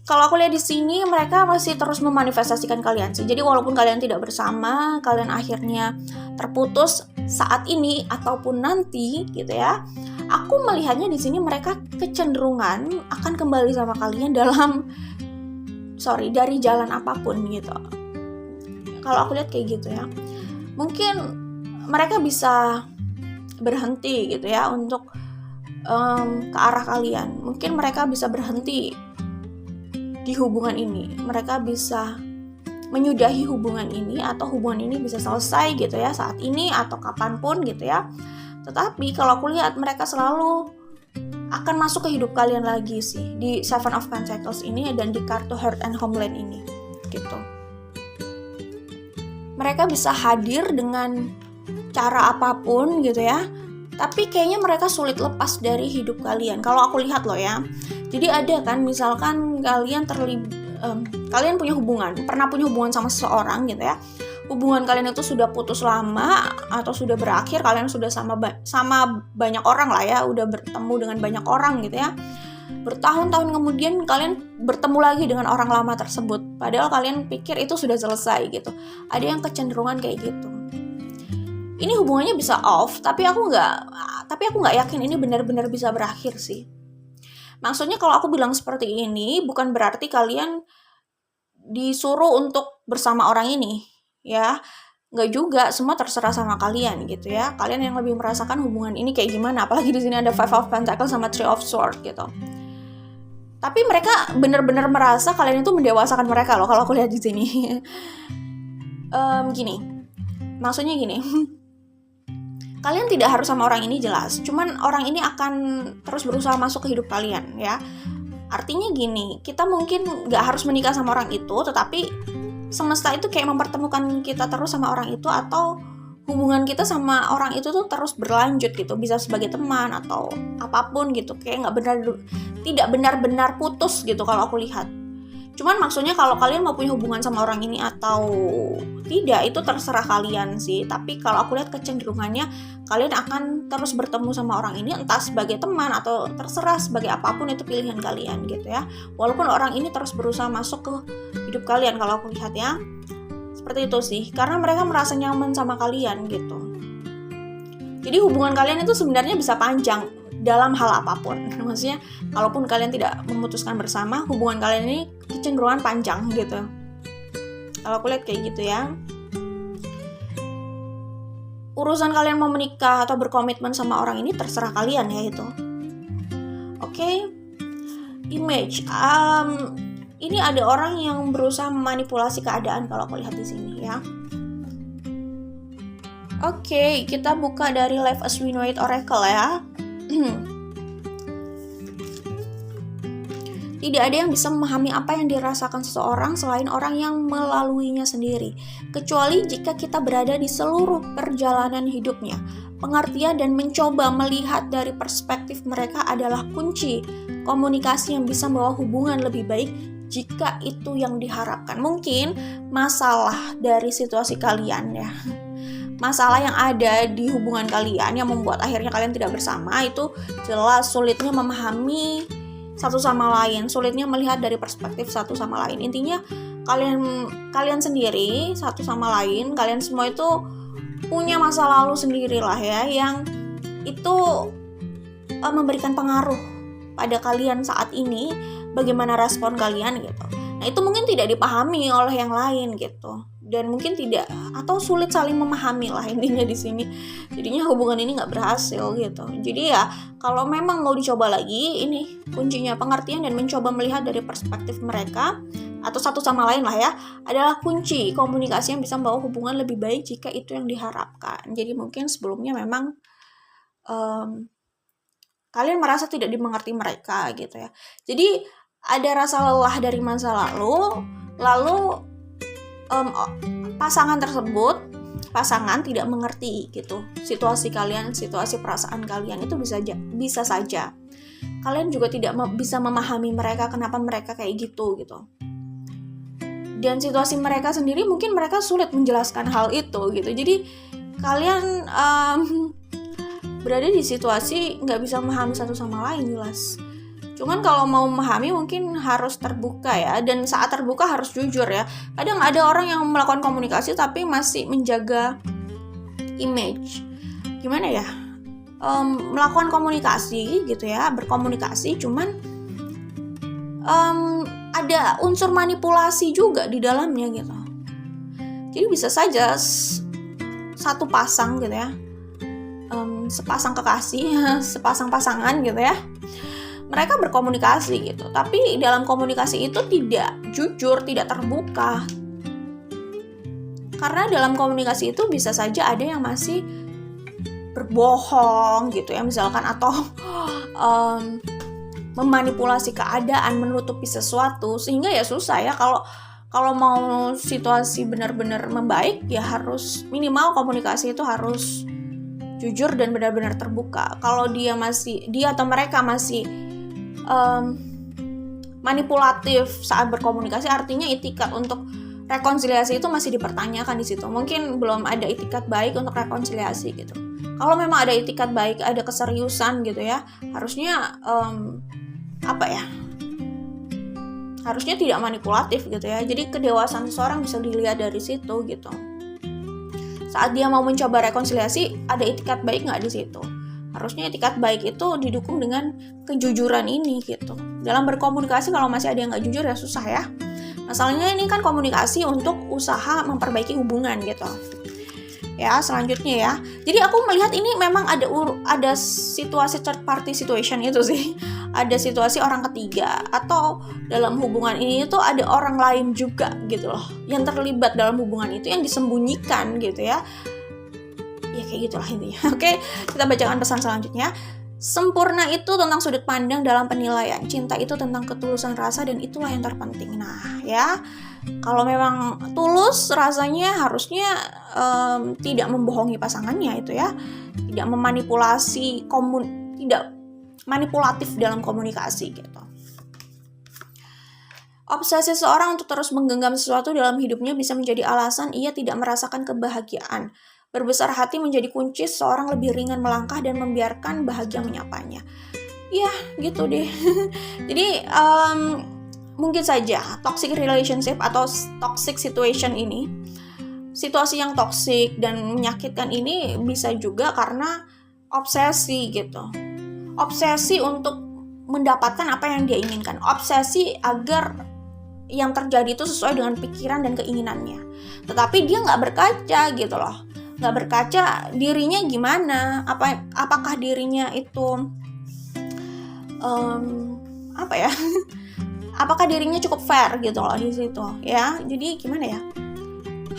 Kalau aku lihat di sini mereka masih terus memanifestasikan kalian sih. Jadi walaupun kalian tidak bersama, kalian akhirnya terputus saat ini ataupun nanti gitu ya. Aku melihatnya di sini mereka kecenderungan akan kembali sama kalian dari jalan apapun gitu. Kalau aku lihat kayak gitu ya. Mungkin mereka bisa berhenti gitu ya untuk ke arah kalian. Mungkin mereka bisa berhenti di hubungan ini. Mereka bisa menyudahi hubungan ini, atau hubungan ini bisa selesai gitu ya saat ini atau kapanpun gitu ya. Tetapi kalau aku lihat mereka selalu akan masuk ke hidup kalian lagi sih di Seven of Pentacles ini dan di kartu Heart and Homeland ini gitu. Mereka bisa hadir dengan cara apapun gitu ya, tapi kayaknya mereka sulit lepas dari hidup kalian. Kalau aku lihat loh ya. Jadi ada kan, misalkan kalian kalian pernah punya hubungan sama seseorang gitu ya. Hubungan kalian itu sudah putus lama atau sudah berakhir, kalian sudah sama banyak orang lah ya, udah bertemu dengan banyak orang gitu ya. Bertahun-tahun kemudian kalian bertemu lagi dengan orang lama tersebut, padahal kalian pikir itu sudah selesai gitu. Ada yang kecenderungan kayak gitu. Ini hubungannya bisa off, tapi aku nggak yakin ini benar-benar bisa berakhir sih. Maksudnya kalau aku bilang seperti ini bukan berarti kalian disuruh untuk bersama orang ini ya, nggak juga, semua terserah sama kalian gitu ya. Kalian yang lebih merasakan hubungan ini kayak gimana, apalagi di sini ada Five of Pentacles sama Three of Swords gitu. Tapi mereka benar-benar merasa kalian itu mendewasakan mereka loh kalau aku lihat di sini. Maksudnya gini. Kalian tidak harus sama orang ini jelas, cuman orang ini akan terus berusaha masuk ke hidup kalian ya. Artinya gini, kita mungkin nggak harus menikah sama orang itu, tetapi semesta itu kayak mempertemukan kita terus sama orang itu, atau hubungan kita sama orang itu tuh terus berlanjut gitu, bisa sebagai teman atau apapun gitu, kayak tidak benar-benar putus gitu kalau aku lihat. Cuman maksudnya kalau kalian mau punya hubungan sama orang ini atau tidak, itu terserah kalian sih. Tapi kalau aku lihat kecenderungannya kalian akan terus bertemu sama orang ini, entah sebagai teman atau terserah sebagai apapun, itu pilihan kalian gitu ya. Walaupun orang ini terus berusaha masuk ke hidup kalian kalau aku lihat ya. Seperti itu sih, karena mereka merasa nyaman sama kalian gitu. Jadi hubungan kalian itu sebenarnya bisa panjang dalam hal apapun. Maksudnya kalaupun kalian tidak memutuskan bersama, hubungan kalian ini kecenderungan panjang gitu. Kalau aku lihat kayak gitu ya. Urusan kalian mau menikah atau berkomitmen sama orang ini terserah kalian ya itu. Oke. Image. Ini ada orang yang berusaha memanipulasi keadaan kalau aku lihat di sini ya. Oke, kita buka dari Life as We Know It Oracle ya. Tidak ada yang bisa memahami apa yang dirasakan seseorang selain orang yang melaluinya sendiri, kecuali jika kita berada di seluruh perjalanan hidupnya. pengertian dan mencoba melihat dari perspektif mereka adalah kunci komunikasi yang bisa membawa hubungan lebih baik jika itu yang diharapkan. Mungkin masalah dari situasi kalian ya, masalah yang ada di hubungan kalian yang membuat akhirnya kalian tidak bersama itu jelas sulitnya memahami satu sama lain, sulitnya melihat dari perspektif satu sama lain. Intinya kalian sendiri satu sama lain, kalian semua itu punya masa lalu sendiri lah ya, yang itu memberikan pengaruh pada kalian saat ini, bagaimana respon kalian gitu. Nah itu mungkin tidak dipahami oleh yang lain gitu, dan mungkin tidak, atau sulit saling memahami lah intinya di sini. Jadinya hubungan ini nggak berhasil gitu. Jadi ya kalau memang mau dicoba lagi, ini kuncinya pengertian dan mencoba melihat dari perspektif mereka atau satu sama lain lah ya, adalah kunci komunikasi yang bisa membawa hubungan lebih baik jika itu yang diharapkan. Jadi mungkin sebelumnya memang kalian merasa tidak dimengerti mereka gitu ya. Jadi ada rasa lelah dari masa lalu pasangan tidak mengerti gitu situasi kalian, situasi perasaan kalian. Itu bisa saja kalian juga tidak bisa memahami mereka, kenapa mereka kayak gitu. Dan situasi mereka sendiri mungkin mereka sulit menjelaskan hal itu gitu. Jadi kalian berada di situasi nggak bisa memahami satu sama lain jelas. Cuman kalau mau memahami mungkin harus terbuka ya, dan saat terbuka harus jujur ya. Kadang ada orang yang melakukan komunikasi tapi masih menjaga image. Gimana ya? Melakukan komunikasi gitu ya, berkomunikasi cuman ada unsur manipulasi juga di dalamnya gitu. Jadi bisa saja satu pasang gitu ya, sepasang kekasih, sepasang pasangan gitu ya, mereka berkomunikasi gitu, tapi dalam komunikasi itu tidak jujur, tidak terbuka. Karena dalam komunikasi itu bisa saja ada yang masih berbohong gitu ya misalkan, atau memanipulasi keadaan, menutupi sesuatu, sehingga ya susah ya. Kalau mau situasi benar-benar membaik ya harus minimal komunikasi itu harus jujur dan benar-benar terbuka. Kalau dia atau mereka masih manipulatif saat berkomunikasi, artinya itikat untuk rekonsiliasi itu masih dipertanyakan di situ. Mungkin belum ada itikat baik untuk rekonsiliasi gitu. Kalau memang ada itikat baik, ada keseriusan gitu ya, harusnya harusnya tidak manipulatif gitu ya. Jadi kedewasaan seseorang bisa dilihat dari situ gitu. Saat dia mau mencoba rekonsiliasi, ada itikat baik nggak di situ? Harusnya itikat baik itu didukung dengan kejujuran ini gitu. Dalam berkomunikasi kalau masih ada yang nggak jujur ya susah ya. Masalahnya ini kan komunikasi untuk usaha memperbaiki hubungan gitu. Ya, selanjutnya ya. Jadi aku melihat ini memang ada situasi third party situation itu sih. Ada situasi orang ketiga, atau dalam hubungan ini tuh ada orang lain juga gitu loh yang terlibat dalam hubungan itu, yang disembunyikan gitu ya. Ya kayak gitulah intinya. Oke, kita bacakan pesan selanjutnya. Sempurna itu tentang sudut pandang dalam penilaian. Cinta itu tentang ketulusan rasa, dan itulah yang terpenting. Nah ya, kalau memang tulus rasanya harusnya tidak membohongi pasangannya itu ya. Tidak memanipulasi, tidak manipulatif dalam komunikasi gitu. Obsesi seseorang untuk terus menggenggam sesuatu dalam hidupnya bisa menjadi alasan ia tidak merasakan kebahagiaan. Berbesar hati menjadi kunci seseorang lebih ringan melangkah dan membiarkan bahagia menyapanya. Ya, gitu deh. Jadi, mungkin saja toxic relationship atau toxic situation ini, situasi yang toxic dan menyakitkan ini bisa juga karena obsesi gitu. Obsesi untuk mendapatkan apa yang dia inginkan. Obsesi agar yang terjadi itu sesuai dengan pikiran dan keinginannya. Tetapi dia nggak berkaca gitu loh. Nggak berkaca dirinya gimana. Apakah dirinya itu apakah dirinya cukup fair gitu loh di situ ya. Jadi gimana ya?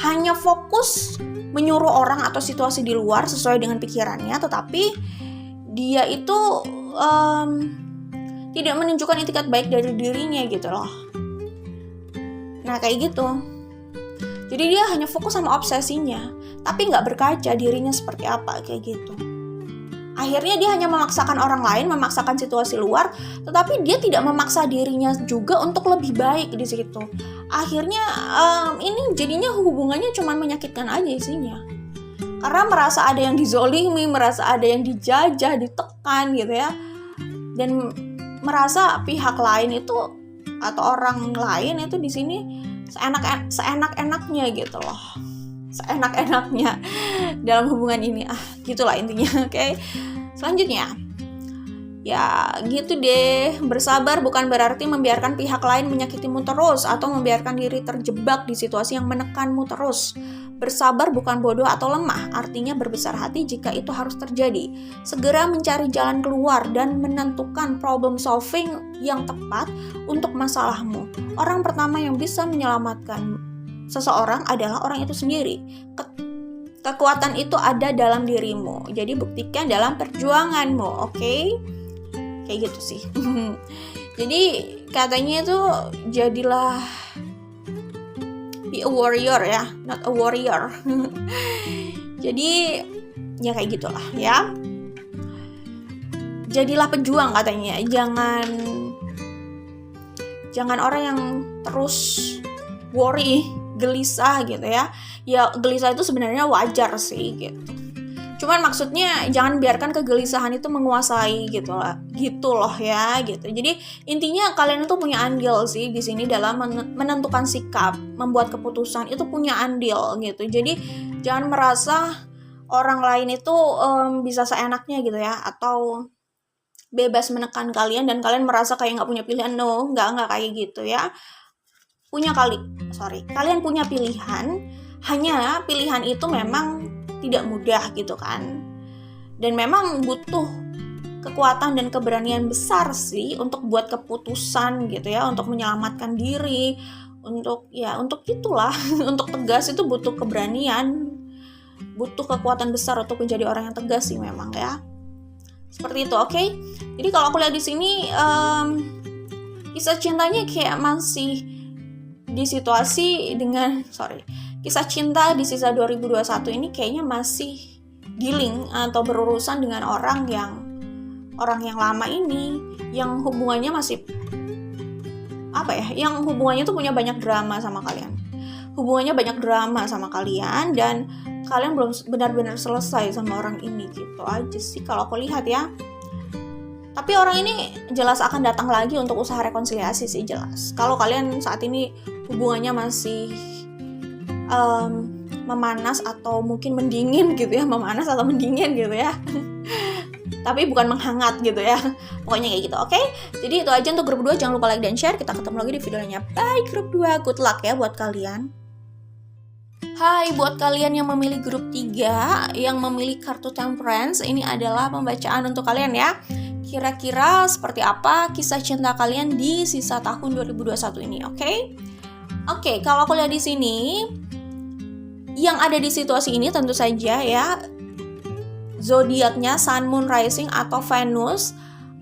Hanya fokus menyuruh orang atau situasi di luar sesuai dengan pikirannya, tetapi dia itu tidak menunjukkan itikat baik dari dirinya gitu loh. Nah kayak gitu. Jadi dia hanya fokus sama obsesinya, tapi nggak berkaca dirinya seperti apa kayak gitu. Akhirnya dia hanya memaksakan orang lain, memaksakan situasi luar, tetapi dia tidak memaksa dirinya juga untuk lebih baik di situ. Akhirnya ini jadinya hubungannya cuma menyakitkan aja isinya. Karena merasa ada yang dizolimi, merasa ada yang dijajah, ditekan gitu ya. Dan merasa pihak lain itu atau orang lain itu di sini seenak-enaknya gitu loh. Seenak-enaknya dalam hubungan ini. Gitulah intinya. Oke. Selanjutnya, ya gitu deh. Bersabar bukan berarti membiarkan pihak lain menyakitimu terus atau membiarkan diri terjebak di situasi yang menekanmu terus. Bersabar bukan bodoh atau lemah, artinya berbesar hati jika itu harus terjadi. Segera mencari jalan keluar dan menentukan problem solving yang tepat untuk masalahmu. Orang pertama yang bisa menyelamatkan seseorang adalah orang itu sendiri. Kekuatan itu ada dalam dirimu, jadi buktikan dalam perjuanganmu, oke? Kayak gitu sih. Jadi katanya itu jadilah be a warrior ya, not a warrior. Jadi ya kayak gitulah ya. Jadilah pejuang katanya. Jangan orang yang terus worry, gelisah gitu ya. Ya gelisah itu sebenarnya wajar sih gitu. Cuman maksudnya jangan biarkan kegelisahan itu menguasai gitu loh ya gitu. Jadi intinya kalian itu punya andil sih di sini dalam menentukan sikap, membuat keputusan itu punya andil gitu. Jadi jangan merasa orang lain itu bisa seenaknya gitu ya, atau bebas menekan kalian dan kalian merasa kayak nggak punya pilihan. No, nggak kayak gitu ya. Kalian punya pilihan. Hanya pilihan itu memang tidak mudah gitu kan. Dan memang butuh kekuatan dan keberanian besar sih untuk buat keputusan gitu ya, untuk menyelamatkan diri, untuk itulah, untuk tegas itu butuh keberanian, butuh kekuatan besar untuk menjadi orang yang tegas sih memang ya. Seperti itu, oke? Jadi kalau aku lihat di sini kisah cintanya kayak masih di situasi dengan kisah cinta di sisa 2021 ini kayaknya masih dealing atau berurusan dengan orang yang lama ini, yang hubungannya masih yang hubungannya tuh punya banyak drama sama kalian. Hubungannya banyak drama sama kalian dan kalian belum benar-benar selesai sama orang ini gitu aja sih kalau aku lihat ya. Tapi orang ini jelas akan datang lagi untuk usaha rekonsiliasi sih, jelas. Kalau kalian saat ini hubungannya masih memanas atau mungkin mendingin gitu ya, memanas atau mendingin gitu ya. Tapi bukan menghangat gitu ya. Pokoknya kayak gitu, oke? Jadi itu aja untuk grup 2, jangan lupa like dan share. Kita ketemu lagi di videonya. Bye grup 2, good luck ya buat kalian. Hai buat kalian yang memilih grup 3, yang memilih kartu Temperance, ini adalah pembacaan untuk kalian ya. Kira-kira seperti apa kisah cinta kalian di sisa tahun 2021 ini, oke? Oke, kalau aku lihat di sini, yang ada di situasi ini tentu saja ya zodiaknya Sun, Moon, Rising atau Venus,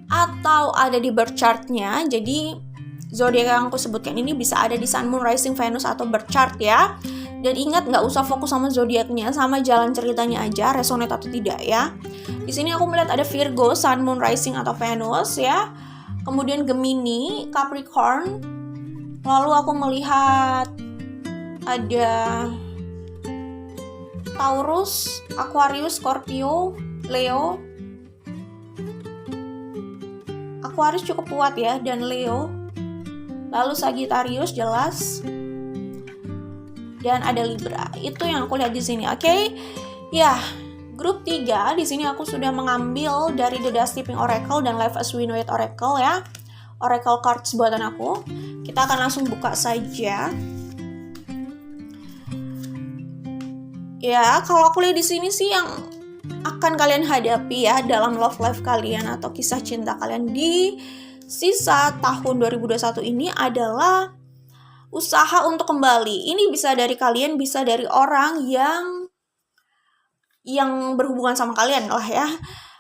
atau ada di birth chart-nya. Jadi zodiak yang aku sebutkan ini bisa ada di Sun, Moon, Rising, Venus atau birth chart ya. Dan ingat, nggak usah fokus sama zodiaknya, sama jalan ceritanya aja, resonate atau tidak ya. Di sini aku melihat ada Virgo, Sun, Moon, Rising atau Venus ya. Kemudian Gemini, Capricorn. Lalu aku melihat ada Taurus, Aquarius, Scorpio, Leo. Aquarius cukup kuat ya, dan Leo. Lalu Sagittarius jelas. Dan ada Libra. Itu yang aku lihat di sini, oke? Ya, grup 3 di sini aku sudah mengambil dari The Dusty Pink Oracle dan Life as We Know It Oracle ya. Oracle cards buatan aku. Kita akan langsung buka saja. Ya, kalau aku lihat di sini sih yang akan kalian hadapi ya dalam love life kalian atau kisah cinta kalian di sisa tahun 2021 ini adalah usaha untuk kembali. Ini bisa dari kalian, bisa dari orang yang berhubungan sama kalian lah ya.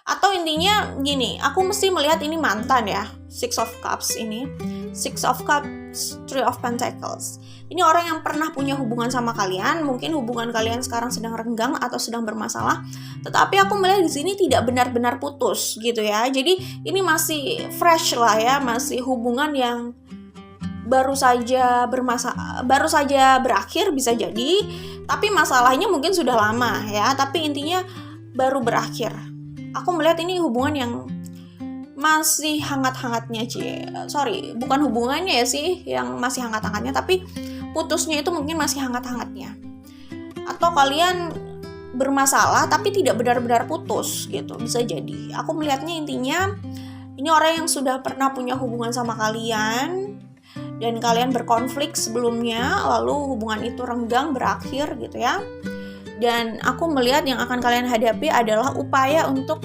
Atau intinya gini, aku mesti melihat ini mantan ya. Six of Cups ini. Six of Cups Cups, Three of Pentacles. Ini orang yang pernah punya hubungan sama kalian, mungkin hubungan kalian sekarang sedang renggang atau sedang bermasalah, tetapi aku melihat di sini tidak benar-benar putus gitu ya. Jadi ini masih fresh lah ya, masih hubungan yang baru saja berakhir bisa jadi, tapi masalahnya mungkin sudah lama ya, tapi intinya baru berakhir. Aku melihat ini hubungan yang masih hangat-hangatnya bukan hubungannya ya sih yang masih hangat-hangatnya, tapi putusnya itu mungkin masih hangat-hangatnya. Atau kalian bermasalah tapi tidak benar-benar putus gitu, bisa jadi. Aku melihatnya intinya ini orang yang sudah pernah punya hubungan sama kalian dan kalian berkonflik sebelumnya, lalu hubungan itu renggang berakhir gitu ya. Dan aku melihat yang akan kalian hadapi adalah upaya untuk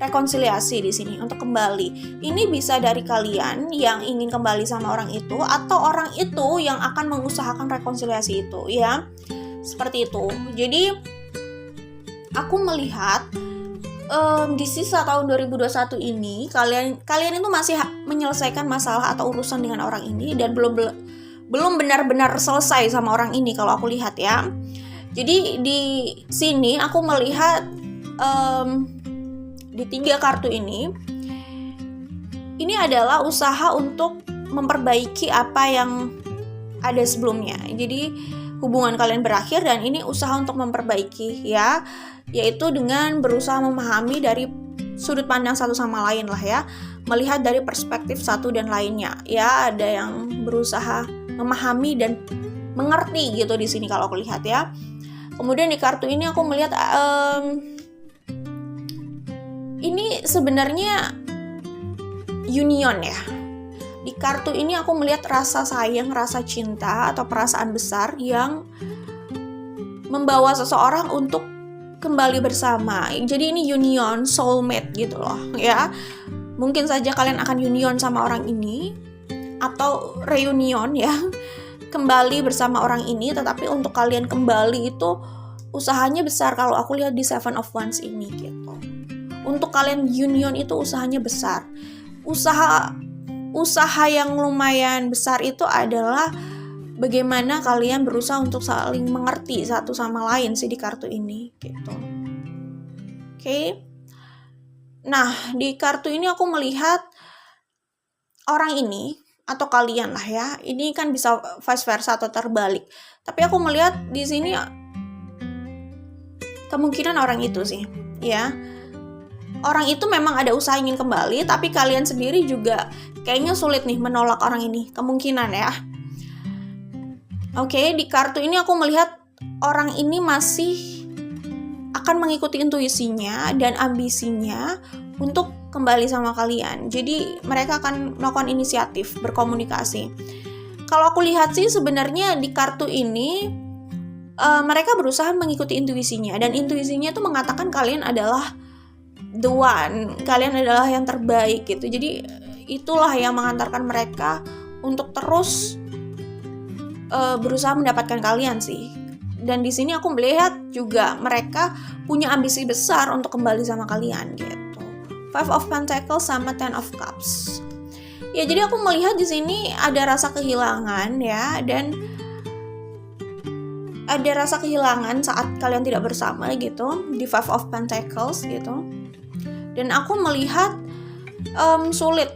rekonsiliasi di sini, untuk kembali. Ini bisa dari kalian yang ingin kembali sama orang itu, atau orang itu yang akan mengusahakan rekonsiliasi itu, ya. Seperti itu. Jadi, aku melihat di sisa tahun 2021 ini, kalian itu masih menyelesaikan masalah atau urusan dengan orang ini, dan belum benar-benar selesai sama orang ini kalau aku lihat ya. Jadi di sini aku melihat di 3 kartu ini adalah usaha untuk memperbaiki apa yang ada sebelumnya. Jadi hubungan kalian berakhir dan ini usaha untuk memperbaiki ya, yaitu dengan berusaha memahami dari sudut pandang satu sama lain lah ya, melihat dari perspektif satu dan lainnya ya. Ada yang berusaha memahami dan mengerti gitu di sini kalau aku lihat ya. Kemudian di kartu ini aku melihat ini sebenarnya union ya. Di kartu ini aku melihat rasa sayang, rasa cinta atau perasaan besar yang membawa seseorang untuk kembali bersama. Jadi ini union, soulmate gitu loh ya. Mungkin saja kalian akan union sama orang ini atau reunion ya, kembali bersama orang ini, tetapi untuk kalian kembali itu usahanya besar kalau aku lihat di Seven of Wands ini gitu. Untuk kalian union itu usahanya besar. Usaha yang lumayan besar itu adalah bagaimana kalian berusaha untuk saling mengerti satu sama lain sih di kartu ini gitu. Oke. Nah, di kartu ini aku melihat orang ini atau kalian lah ya. Ini kan bisa vice versa atau terbalik. Tapi aku melihat di sini kemungkinan orang itu sih, ya. Orang itu memang ada usaha ingin kembali, tapi kalian sendiri juga kayaknya sulit nih menolak orang ini. Kemungkinan ya. Oke, di kartu ini aku melihat orang ini masih akan mengikuti intuisinya dan ambisinya untuk kembali sama kalian. Jadi mereka akan melakukan inisiatif, berkomunikasi. Kalau aku lihat sih sebenarnya di kartu ini mereka berusaha mengikuti intuisinya, dan intuisinya itu mengatakan kalian adalah the one, kalian adalah yang terbaik gitu. Jadi itulah yang mengantarkan mereka untuk terus berusaha mendapatkan kalian sih. Dan di sini aku melihat juga mereka punya ambisi besar untuk kembali sama kalian gitu. Five of Pentacles sama Ten of Cups. Ya, jadi aku melihat di sini ada rasa kehilangan ya, dan ada rasa kehilangan saat kalian tidak bersama gitu di Five of Pentacles gitu. Dan aku melihat sulit.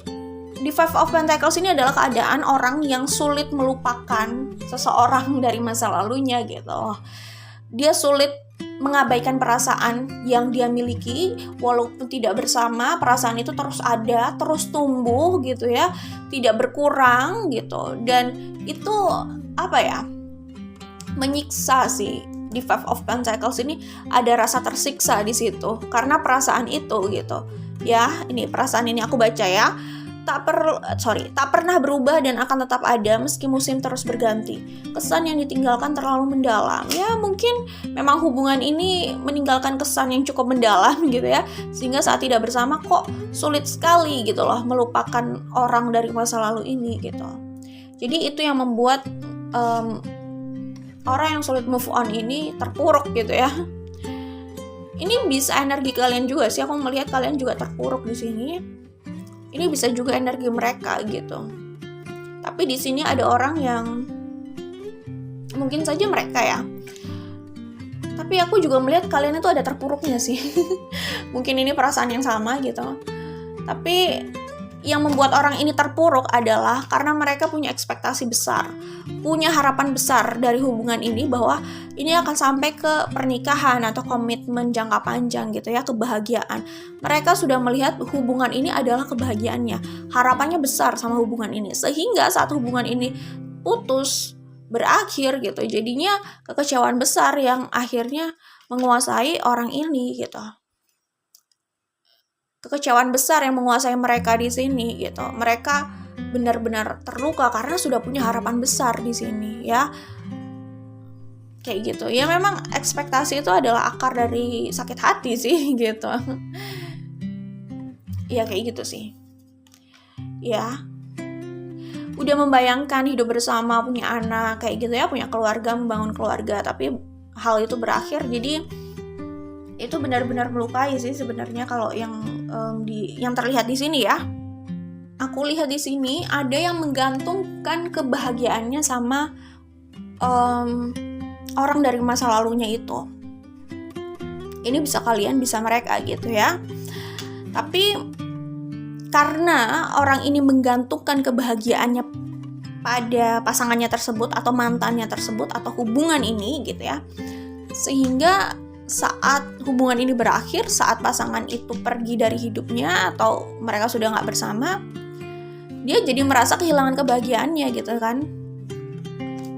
Di Five of Pentacles ini adalah keadaan orang yang sulit melupakan seseorang dari masa lalunya gitu. Dia sulit mengabaikan perasaan yang dia miliki, walaupun tidak bersama, perasaan itu terus ada, terus tumbuh gitu ya, tidak berkurang gitu. Dan itu apa ya, menyiksa sih. Di Five of Pentacles ini ada rasa tersiksa di situ karena perasaan itu gitu ya. Ini perasaan ini aku baca ya, tak pernah berubah dan akan tetap ada meski musim terus berganti. Kesan yang ditinggalkan terlalu mendalam. Ya, mungkin memang hubungan ini meninggalkan kesan yang cukup mendalam gitu ya, sehingga saat tidak bersama kok sulit sekali gitu loh melupakan orang dari masa lalu ini gitu. Jadi itu yang membuat orang yang sulit move on ini terpuruk gitu ya. Ini bisa energi kalian juga sih, aku melihat kalian juga terpuruk di sini. Ini bisa juga energi mereka gitu. Tapi di sini ada orang yang mungkin saja mereka ya. Tapi aku juga melihat kalian itu ada terpuruknya sih. Mungkin ini perasaan yang sama gitu. Tapi yang membuat orang ini terpuruk adalah karena mereka punya ekspektasi besar, punya harapan besar dari hubungan ini bahwa ini akan sampai ke pernikahan atau komitmen jangka panjang gitu ya, kebahagiaan. Mereka sudah melihat hubungan ini adalah kebahagiaannya, harapannya besar sama hubungan ini. Sehingga saat hubungan ini putus, berakhir gitu, jadinya kekecewaan besar yang akhirnya menguasai orang ini gitu. Kekecewaan besar yang menguasai mereka di sini gitu. Mereka benar-benar terluka karena sudah punya harapan besar di sini ya. Kayak gitu. Ya memang ekspektasi itu adalah akar dari sakit hati sih gitu. Ya kayak gitu sih. Ya. Udah membayangkan hidup bersama, punya anak kayak gitu ya, punya keluarga, membangun keluarga, tapi hal itu berakhir. Jadi itu benar-benar melukai sih sebenarnya kalau yang terlihat di sini ya. Aku lihat di sini ada yang menggantungkan kebahagiaannya sama orang dari masa lalunya itu. Ini bisa kalian, bisa mereka gitu ya. Tapi karena orang ini menggantungkan kebahagiaannya pada pasangannya tersebut atau mantannya tersebut atau hubungan ini gitu ya, sehingga saat hubungan ini berakhir, saat pasangan itu pergi dari hidupnya atau mereka sudah gak bersama, dia jadi merasa kehilangan kebahagiaannya gitu kan.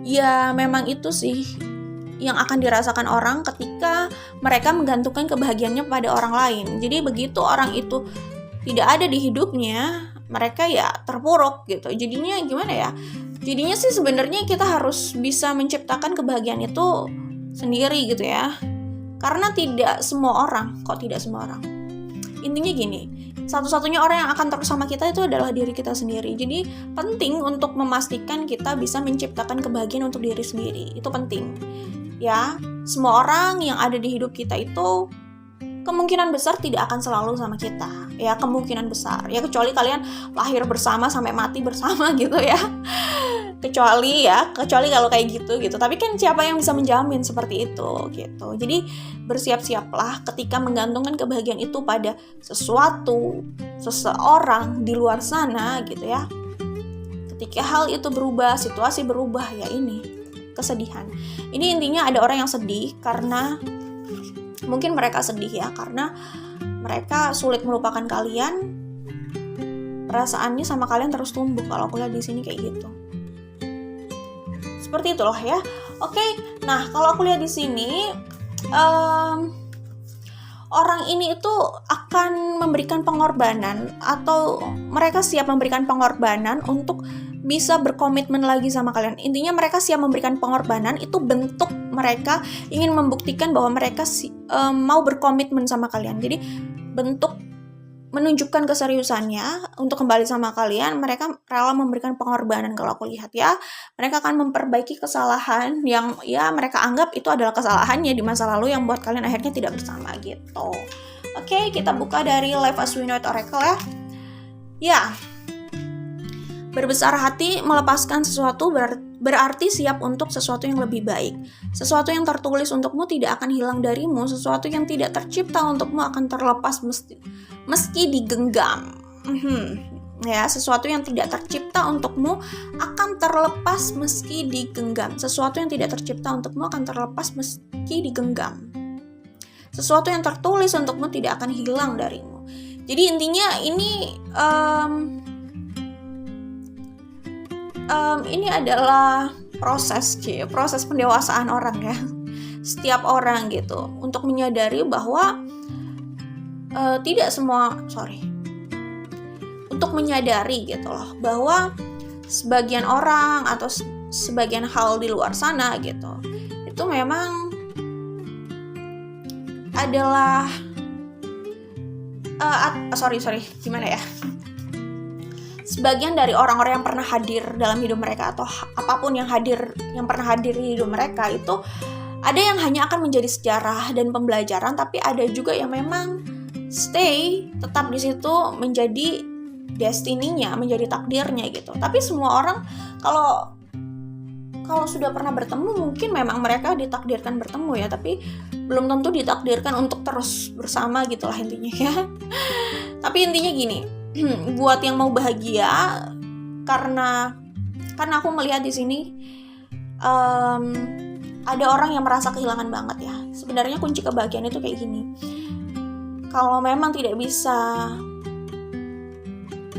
Ya memang itu sih yang akan dirasakan orang ketika mereka menggantungkan kebahagiaannya pada orang lain. Jadi begitu orang itu tidak ada di hidupnya, mereka ya terpuruk gitu. Jadinya gimana ya? Jadinya sih sebenarnya kita harus bisa menciptakan kebahagiaan itu sendiri gitu ya. Karena tidak semua orang, intinya gini, satu-satunya orang yang akan terus sama kita itu adalah diri kita sendiri. Jadi penting untuk memastikan kita bisa menciptakan kebahagiaan untuk diri sendiri. Itu penting ya. Semua orang yang ada di hidup kita itu kemungkinan besar tidak akan selalu sama kita ya, kemungkinan besar ya, kecuali kalian lahir bersama sampai mati bersama gitu ya. Kecuali kalau kayak gitu. Tapi kan siapa yang bisa menjamin seperti itu gitu. Jadi bersiap-siaplah ketika menggantungkan kebahagiaan itu pada sesuatu, seseorang di luar sana gitu ya. Ketika hal itu berubah, situasi berubah, ya ini kesedihan. Ini intinya ada orang yang sedih karena mungkin mereka sedih ya karena mereka sulit melupakan kalian. Perasaannya sama kalian terus tumbuh. Kalau aku lihat di sini kayak gitu. Seperti itulah ya. Oke, nah kalau aku lihat di sini orang ini itu akan memberikan pengorbanan atau mereka siap memberikan pengorbanan untuk bisa berkomitmen lagi sama kalian. Intinya mereka siap memberikan pengorbanan, itu bentuk mereka ingin membuktikan bahwa mereka mau berkomitmen sama kalian. Jadi bentuk menunjukkan keseriusannya untuk kembali sama kalian, mereka rela memberikan pengorbanan kalau aku lihat ya. Mereka akan memperbaiki kesalahan yang ya mereka anggap itu adalah kesalahannya di masa lalu yang buat kalian akhirnya tidak bersama gitu. Oke, kita buka dari Life as We Know It Oracle ya. Ya, berbesar hati melepaskan sesuatu berarti siap untuk sesuatu yang lebih baik. Sesuatu yang tertulis untukmu tidak akan hilang darimu. Sesuatu yang tidak tercipta untukmu akan terlepas meski digenggam. Ya, sesuatu yang tidak tercipta untukmu akan terlepas meski digenggam. Sesuatu yang tidak tercipta untukmu akan terlepas meski digenggam. Sesuatu yang tertulis untukmu tidak akan hilang darimu. Jadi intinya ini adalah proses pendewasaan orang ya. Setiap orang gitu untuk menyadari bahwa untuk menyadari gitu loh bahwa sebagian orang atau sebagian hal di luar sana gitu itu memang adalah sebagian dari orang-orang yang pernah hadir dalam hidup mereka atau apapun yang pernah hadir di hidup mereka itu ada yang hanya akan menjadi sejarah dan pembelajaran, tapi ada juga yang memang tetap di situ menjadi destininya, menjadi takdirnya gitu. Tapi semua orang kalau sudah pernah bertemu mungkin memang mereka ditakdirkan bertemu ya, tapi belum tentu ditakdirkan untuk terus bersama gitulah intinya ya. Tapi intinya gini, buat yang mau bahagia, karena aku melihat di sini ada orang yang merasa kehilangan banget ya. Sebenarnya kunci kebahagiaan itu kayak gini. Kalau memang tidak bisa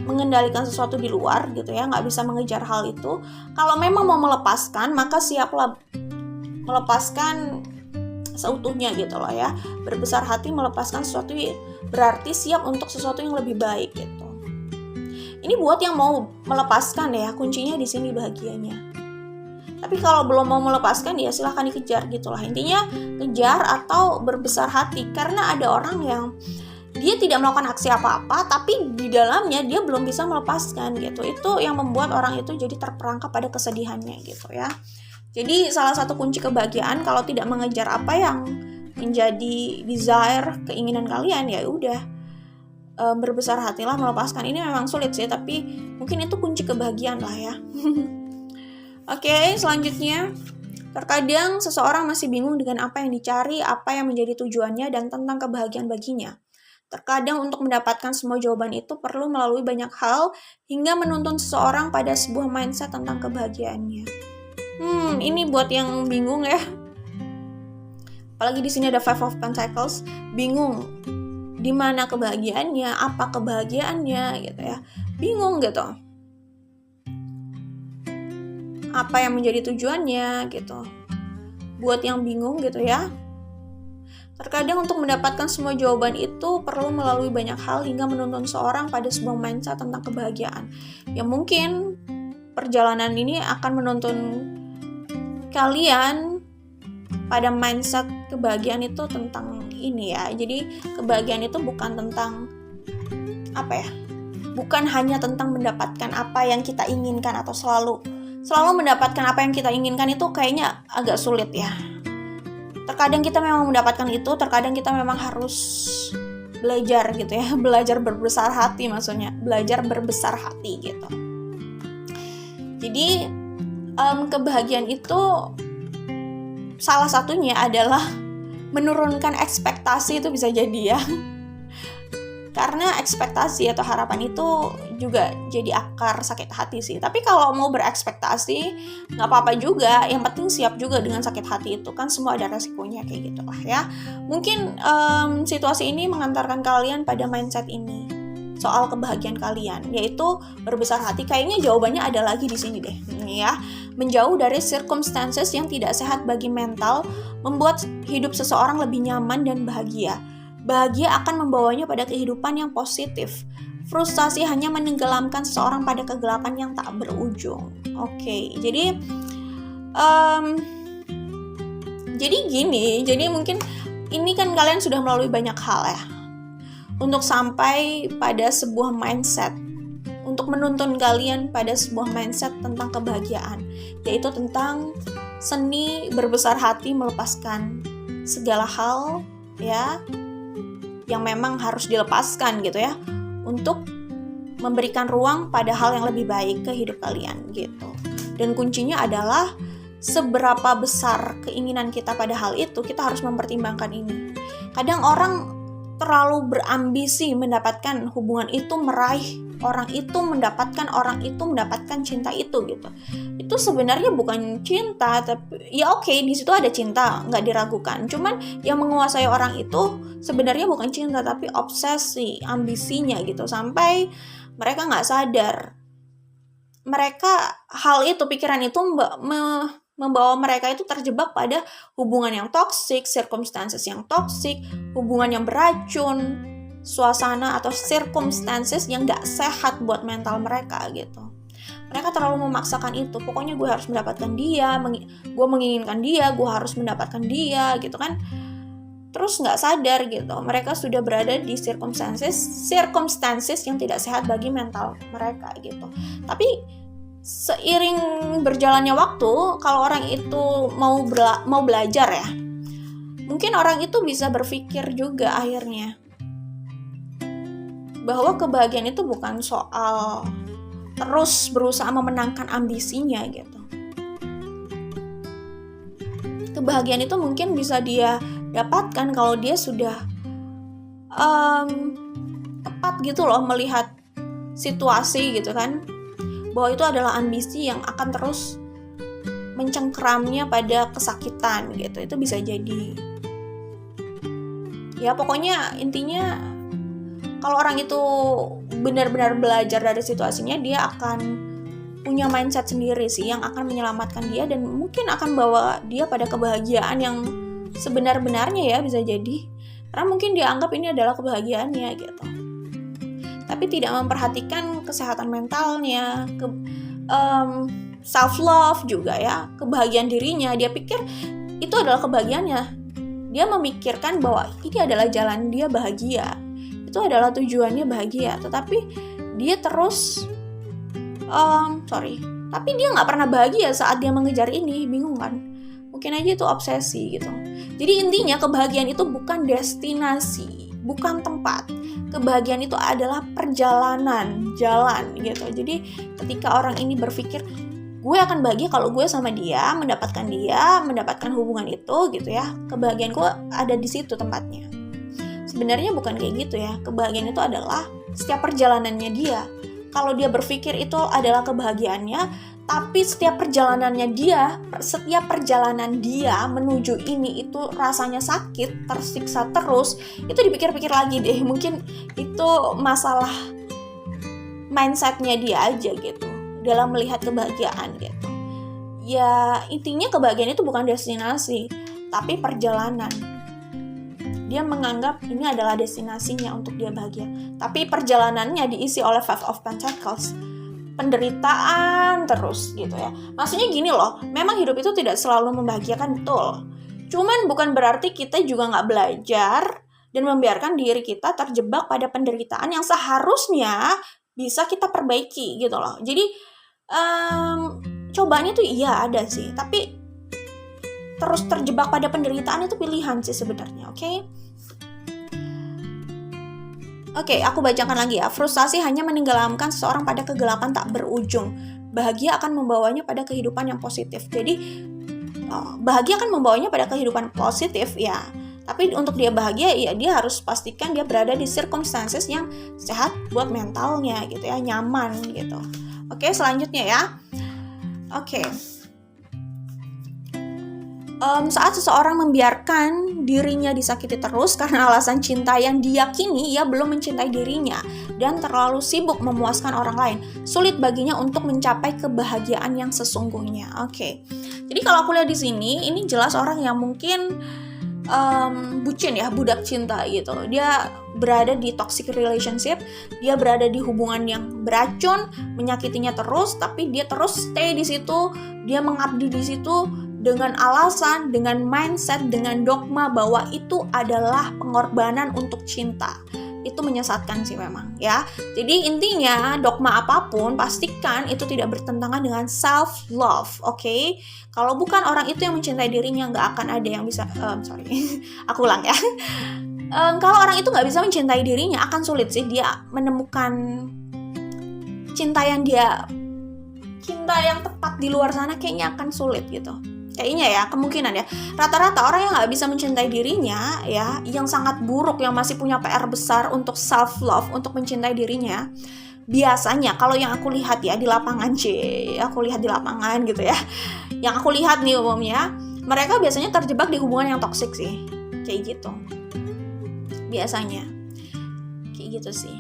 mengendalikan sesuatu di luar gitu ya, nggak bisa mengejar hal itu, kalau memang mau melepaskan, maka siaplah melepaskan seutuhnya gitu loh ya. Berbesar hati melepaskan sesuatu berarti siap untuk sesuatu yang lebih baik gitu. Ini buat yang mau melepaskan ya, kuncinya di sini bahagianya. Tapi kalau belum mau melepaskan ya silahkan dikejar gitulah. Intinya kejar atau berbesar hati, karena ada orang yang dia tidak melakukan aksi apa-apa tapi di dalamnya dia belum bisa melepaskan gitu. Itu yang membuat orang itu jadi terperangkap pada kesedihannya gitu ya. Jadi salah satu kunci kebahagiaan kalau tidak mengejar apa yang menjadi desire, keinginan kalian, ya udah berbesar hatilah melepaskan. Ini memang sulit sih, tapi mungkin itu kunci kebahagiaan lah ya. Oke, selanjutnya, terkadang seseorang masih bingung dengan apa yang dicari, apa yang menjadi tujuannya, dan tentang kebahagiaan baginya. Terkadang untuk mendapatkan semua jawaban itu perlu melalui banyak hal hingga menuntun seseorang pada sebuah mindset tentang kebahagiaannya. Ini buat yang bingung ya. Apalagi di sini ada Five of Pentacles, bingung di mana kebahagiaannya, apa kebahagiaannya gitu ya. Bingung gitu. Apa yang menjadi tujuannya gitu. Buat yang bingung gitu ya. Terkadang untuk mendapatkan semua jawaban itu perlu melalui banyak hal hingga menuntun seorang pada sebuah mindset tentang kebahagiaan. Ya mungkin perjalanan ini akan menuntun kalian pada mindset kebahagiaan itu tentang ini ya. Jadi kebahagiaan itu bukan tentang apa ya? Bukan hanya tentang mendapatkan apa yang kita inginkan atau selalu mendapatkan apa yang kita inginkan, itu kayaknya agak sulit ya. Terkadang kita memang mendapatkan itu, terkadang kita memang harus belajar gitu ya, belajar berbesar hati maksudnya, belajar berbesar hati gitu. Jadi kebahagiaan itu salah satunya adalah menurunkan ekspektasi, itu bisa jadi ya. Karena ekspektasi atau harapan itu juga jadi akar sakit hati sih. Tapi kalau mau berekspektasi nggak apa-apa juga, yang penting siap juga dengan sakit hati itu, kan semua ada resikonya kayak gitu lah ya. Mungkin situasi ini mengantarkan kalian pada mindset ini soal kebahagiaan kalian, yaitu berbesar hati. Kayaknya jawabannya ada lagi di sini deh ya. Menjauh dari circumstances yang tidak sehat bagi mental, membuat hidup seseorang lebih nyaman dan bahagia. Bahagia akan membawanya pada kehidupan yang positif. Frustasi hanya menenggelamkan seseorang pada kegelapan yang tak berujung. Oke, jadi gini. Jadi mungkin ini kan kalian sudah melalui banyak hal ya untuk sampai pada sebuah mindset, untuk menuntun kalian pada sebuah mindset tentang kebahagiaan, yaitu tentang seni berbesar hati melepaskan segala hal ya yang memang harus dilepaskan gitu ya, untuk memberikan ruang pada hal yang lebih baik ke hidup kalian gitu. Dan kuncinya adalah seberapa besar keinginan kita pada hal itu, kita harus mempertimbangkan ini. Kadang orang terlalu berambisi mendapatkan hubungan itu, meraih orang itu, mendapatkan cinta itu gitu. Itu sebenarnya bukan cinta, tapi ya oke, di situ ada cinta, nggak diragukan. Cuman yang menguasai orang itu sebenarnya bukan cinta, tapi obsesi, ambisinya gitu, sampai mereka nggak sadar. Mereka hal itu, pikiran itu membawa mereka itu terjebak pada hubungan yang toksik, circumstances yang toksik, hubungan yang beracun, suasana atau circumstances yang gak sehat buat mental mereka gitu. Mereka terlalu memaksakan itu, pokoknya gue harus mendapatkan dia, gue menginginkan dia, gue harus mendapatkan dia gitu kan. Terus gak sadar gitu, mereka sudah berada di circumstances yang tidak sehat bagi mental mereka gitu. Tapi seiring berjalannya waktu, kalau orang itu mau belajar ya, mungkin orang itu bisa berpikir juga akhirnya bahwa kebahagiaan itu bukan soal terus berusaha memenangkan ambisinya gitu. Kebahagiaan itu mungkin bisa dia dapatkan kalau dia sudah tepat gitu loh melihat situasi gitu kan, bahwa itu adalah ambisi yang akan terus mencengkeramnya pada kesakitan gitu. Itu bisa jadi. Ya pokoknya intinya kalau orang itu benar-benar belajar dari situasinya, dia akan punya mindset sendiri sih yang akan menyelamatkan dia dan mungkin akan bawa dia pada kebahagiaan yang sebenar-benarnya ya, bisa jadi. Karena mungkin dia anggap ini adalah kebahagiaannya gitu. Tapi tidak memperhatikan kesehatan mentalnya, self-love juga ya, kebahagiaan dirinya. Dia pikir itu adalah kebahagiaannya. Dia memikirkan bahwa ini adalah jalan dia bahagia, itu adalah tujuannya bahagia, tetapi dia terus tapi dia nggak pernah bahagia saat dia mengejar ini. Bingung kan? Mungkin aja itu obsesi gitu. Jadi intinya kebahagiaan itu bukan destinasi, bukan tempat. Kebahagiaan itu adalah perjalanan, jalan gitu. Jadi ketika orang ini berpikir gue akan bahagia kalau gue sama dia, mendapatkan hubungan itu gitu ya, kebahagiaan gue ada di situ tempatnya. Sebenarnya bukan kayak gitu ya. Kebahagiaan itu adalah setiap perjalanannya dia. Kalau dia berpikir itu adalah kebahagiaannya, tapi setiap perjalanan dia menuju ini itu rasanya sakit, tersiksa terus, itu dipikir-pikir lagi deh. Mungkin itu masalah mindsetnya dia aja gitu dalam melihat kebahagiaan gitu. Ya intinya kebahagiaan itu bukan destinasi, tapi perjalanan. Dia menganggap ini adalah destinasinya untuk dia bahagia, tapi perjalanannya diisi oleh Five of Pentacles, penderitaan terus gitu ya. Maksudnya gini loh, memang hidup itu tidak selalu membahagiakan, betul. Cuman bukan berarti kita juga nggak belajar dan membiarkan diri kita terjebak pada penderitaan yang seharusnya bisa kita perbaiki gitu loh. Jadi cobaannya tuh iya ada sih, tapi terus terjebak pada penderitaan itu pilihan sih sebenarnya, oke? Oke, aku bacakan lagi ya. Frustasi hanya menenggelamkan seseorang pada kegelapan tak berujung. Bahagia akan membawanya pada kehidupan yang positif. Jadi, bahagia akan membawanya pada kehidupan positif ya. Tapi untuk dia bahagia, ya dia harus pastikan dia berada di circumstances yang sehat buat mentalnya gitu ya, nyaman gitu. Oke, selanjutnya ya. Oke. Saat seseorang membiarkan dirinya disakiti terus karena alasan cinta yang diyakini ia belum mencintai dirinya dan terlalu sibuk memuaskan orang lain, sulit baginya untuk mencapai kebahagiaan yang sesungguhnya. Oke. Jadi kalau aku lihat di sini, ini jelas orang yang mungkin bucin ya, budak cinta gitu. Dia berada di toxic relationship, dia berada di hubungan yang beracun, menyakitinya terus, tapi dia terus stay di situ, dia mengabdi di situ dengan alasan, dengan mindset, dengan dogma bahwa itu adalah pengorbanan untuk cinta. Itu menyesatkan sih memang ya. Jadi intinya dogma apapun pastikan itu tidak bertentangan dengan self love, oke? Kalau bukan orang itu yang mencintai dirinya, nggak akan ada yang bisa aku ulang ya. Kalau orang itu nggak bisa mencintai dirinya, akan sulit sih dia menemukan cinta yang tepat di luar sana. Kayaknya akan sulit gitu. Kayaknya ya, kemungkinan ya. Rata-rata orang yang nggak bisa mencintai dirinya ya, yang sangat buruk, yang masih punya PR besar untuk self love, untuk mencintai dirinya, biasanya kalau yang aku lihat ya di lapangan, aku lihat di lapangan gitu ya, yang aku lihat nih umumnya, mereka biasanya terjebak di hubungan yang toksik sih, kayak gitu. Biasanya kayak gitu sih.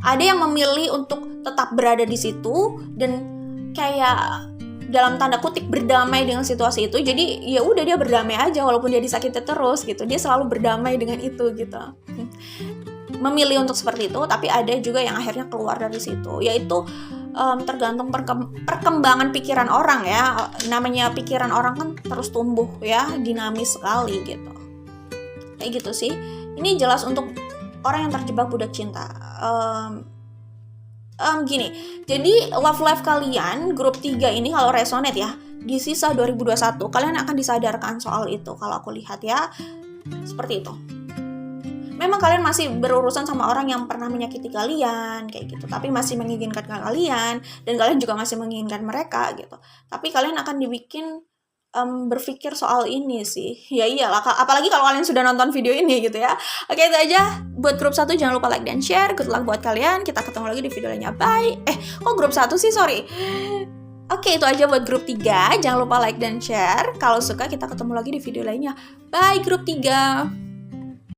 Ada yang memilih untuk tetap berada di situ dan kayak dalam tanda kutip berdamai dengan situasi itu. Jadi ya udah, dia berdamai aja walaupun dia disakiti terus gitu. Dia selalu berdamai dengan itu gitu. Memilih untuk seperti itu, tapi ada juga yang akhirnya keluar dari situ. Yaitu tergantung perkembangan pikiran orang ya. Namanya pikiran orang kan terus tumbuh ya, dinamis sekali gitu. Kayak gitu sih. Ini jelas untuk orang yang terjebak budak cinta. Gini, jadi love life kalian grup 3 ini kalau resonate ya, di sisa 2021 kalian akan disadarkan soal itu. Kalau aku lihat ya seperti itu. memang kalian masih berurusan sama orang yang pernah menyakiti kalian kayak gitu, tapi masih menginginkan kalian, dan kalian juga masih menginginkan mereka gitu, tapi kalian akan dibikin berpikir soal ini sih. Ya iyalah, apalagi kalau kalian sudah nonton video ini gitu ya. Oke, itu aja buat grup 1. Jangan lupa like dan share. Good luck buat kalian. Kita ketemu lagi di video lainnya. Bye. Kok grup 1 sih? Sorry. Oke, itu aja buat grup 3. Jangan lupa like dan share. Kalau suka, kita ketemu lagi di video lainnya. Bye grup 3.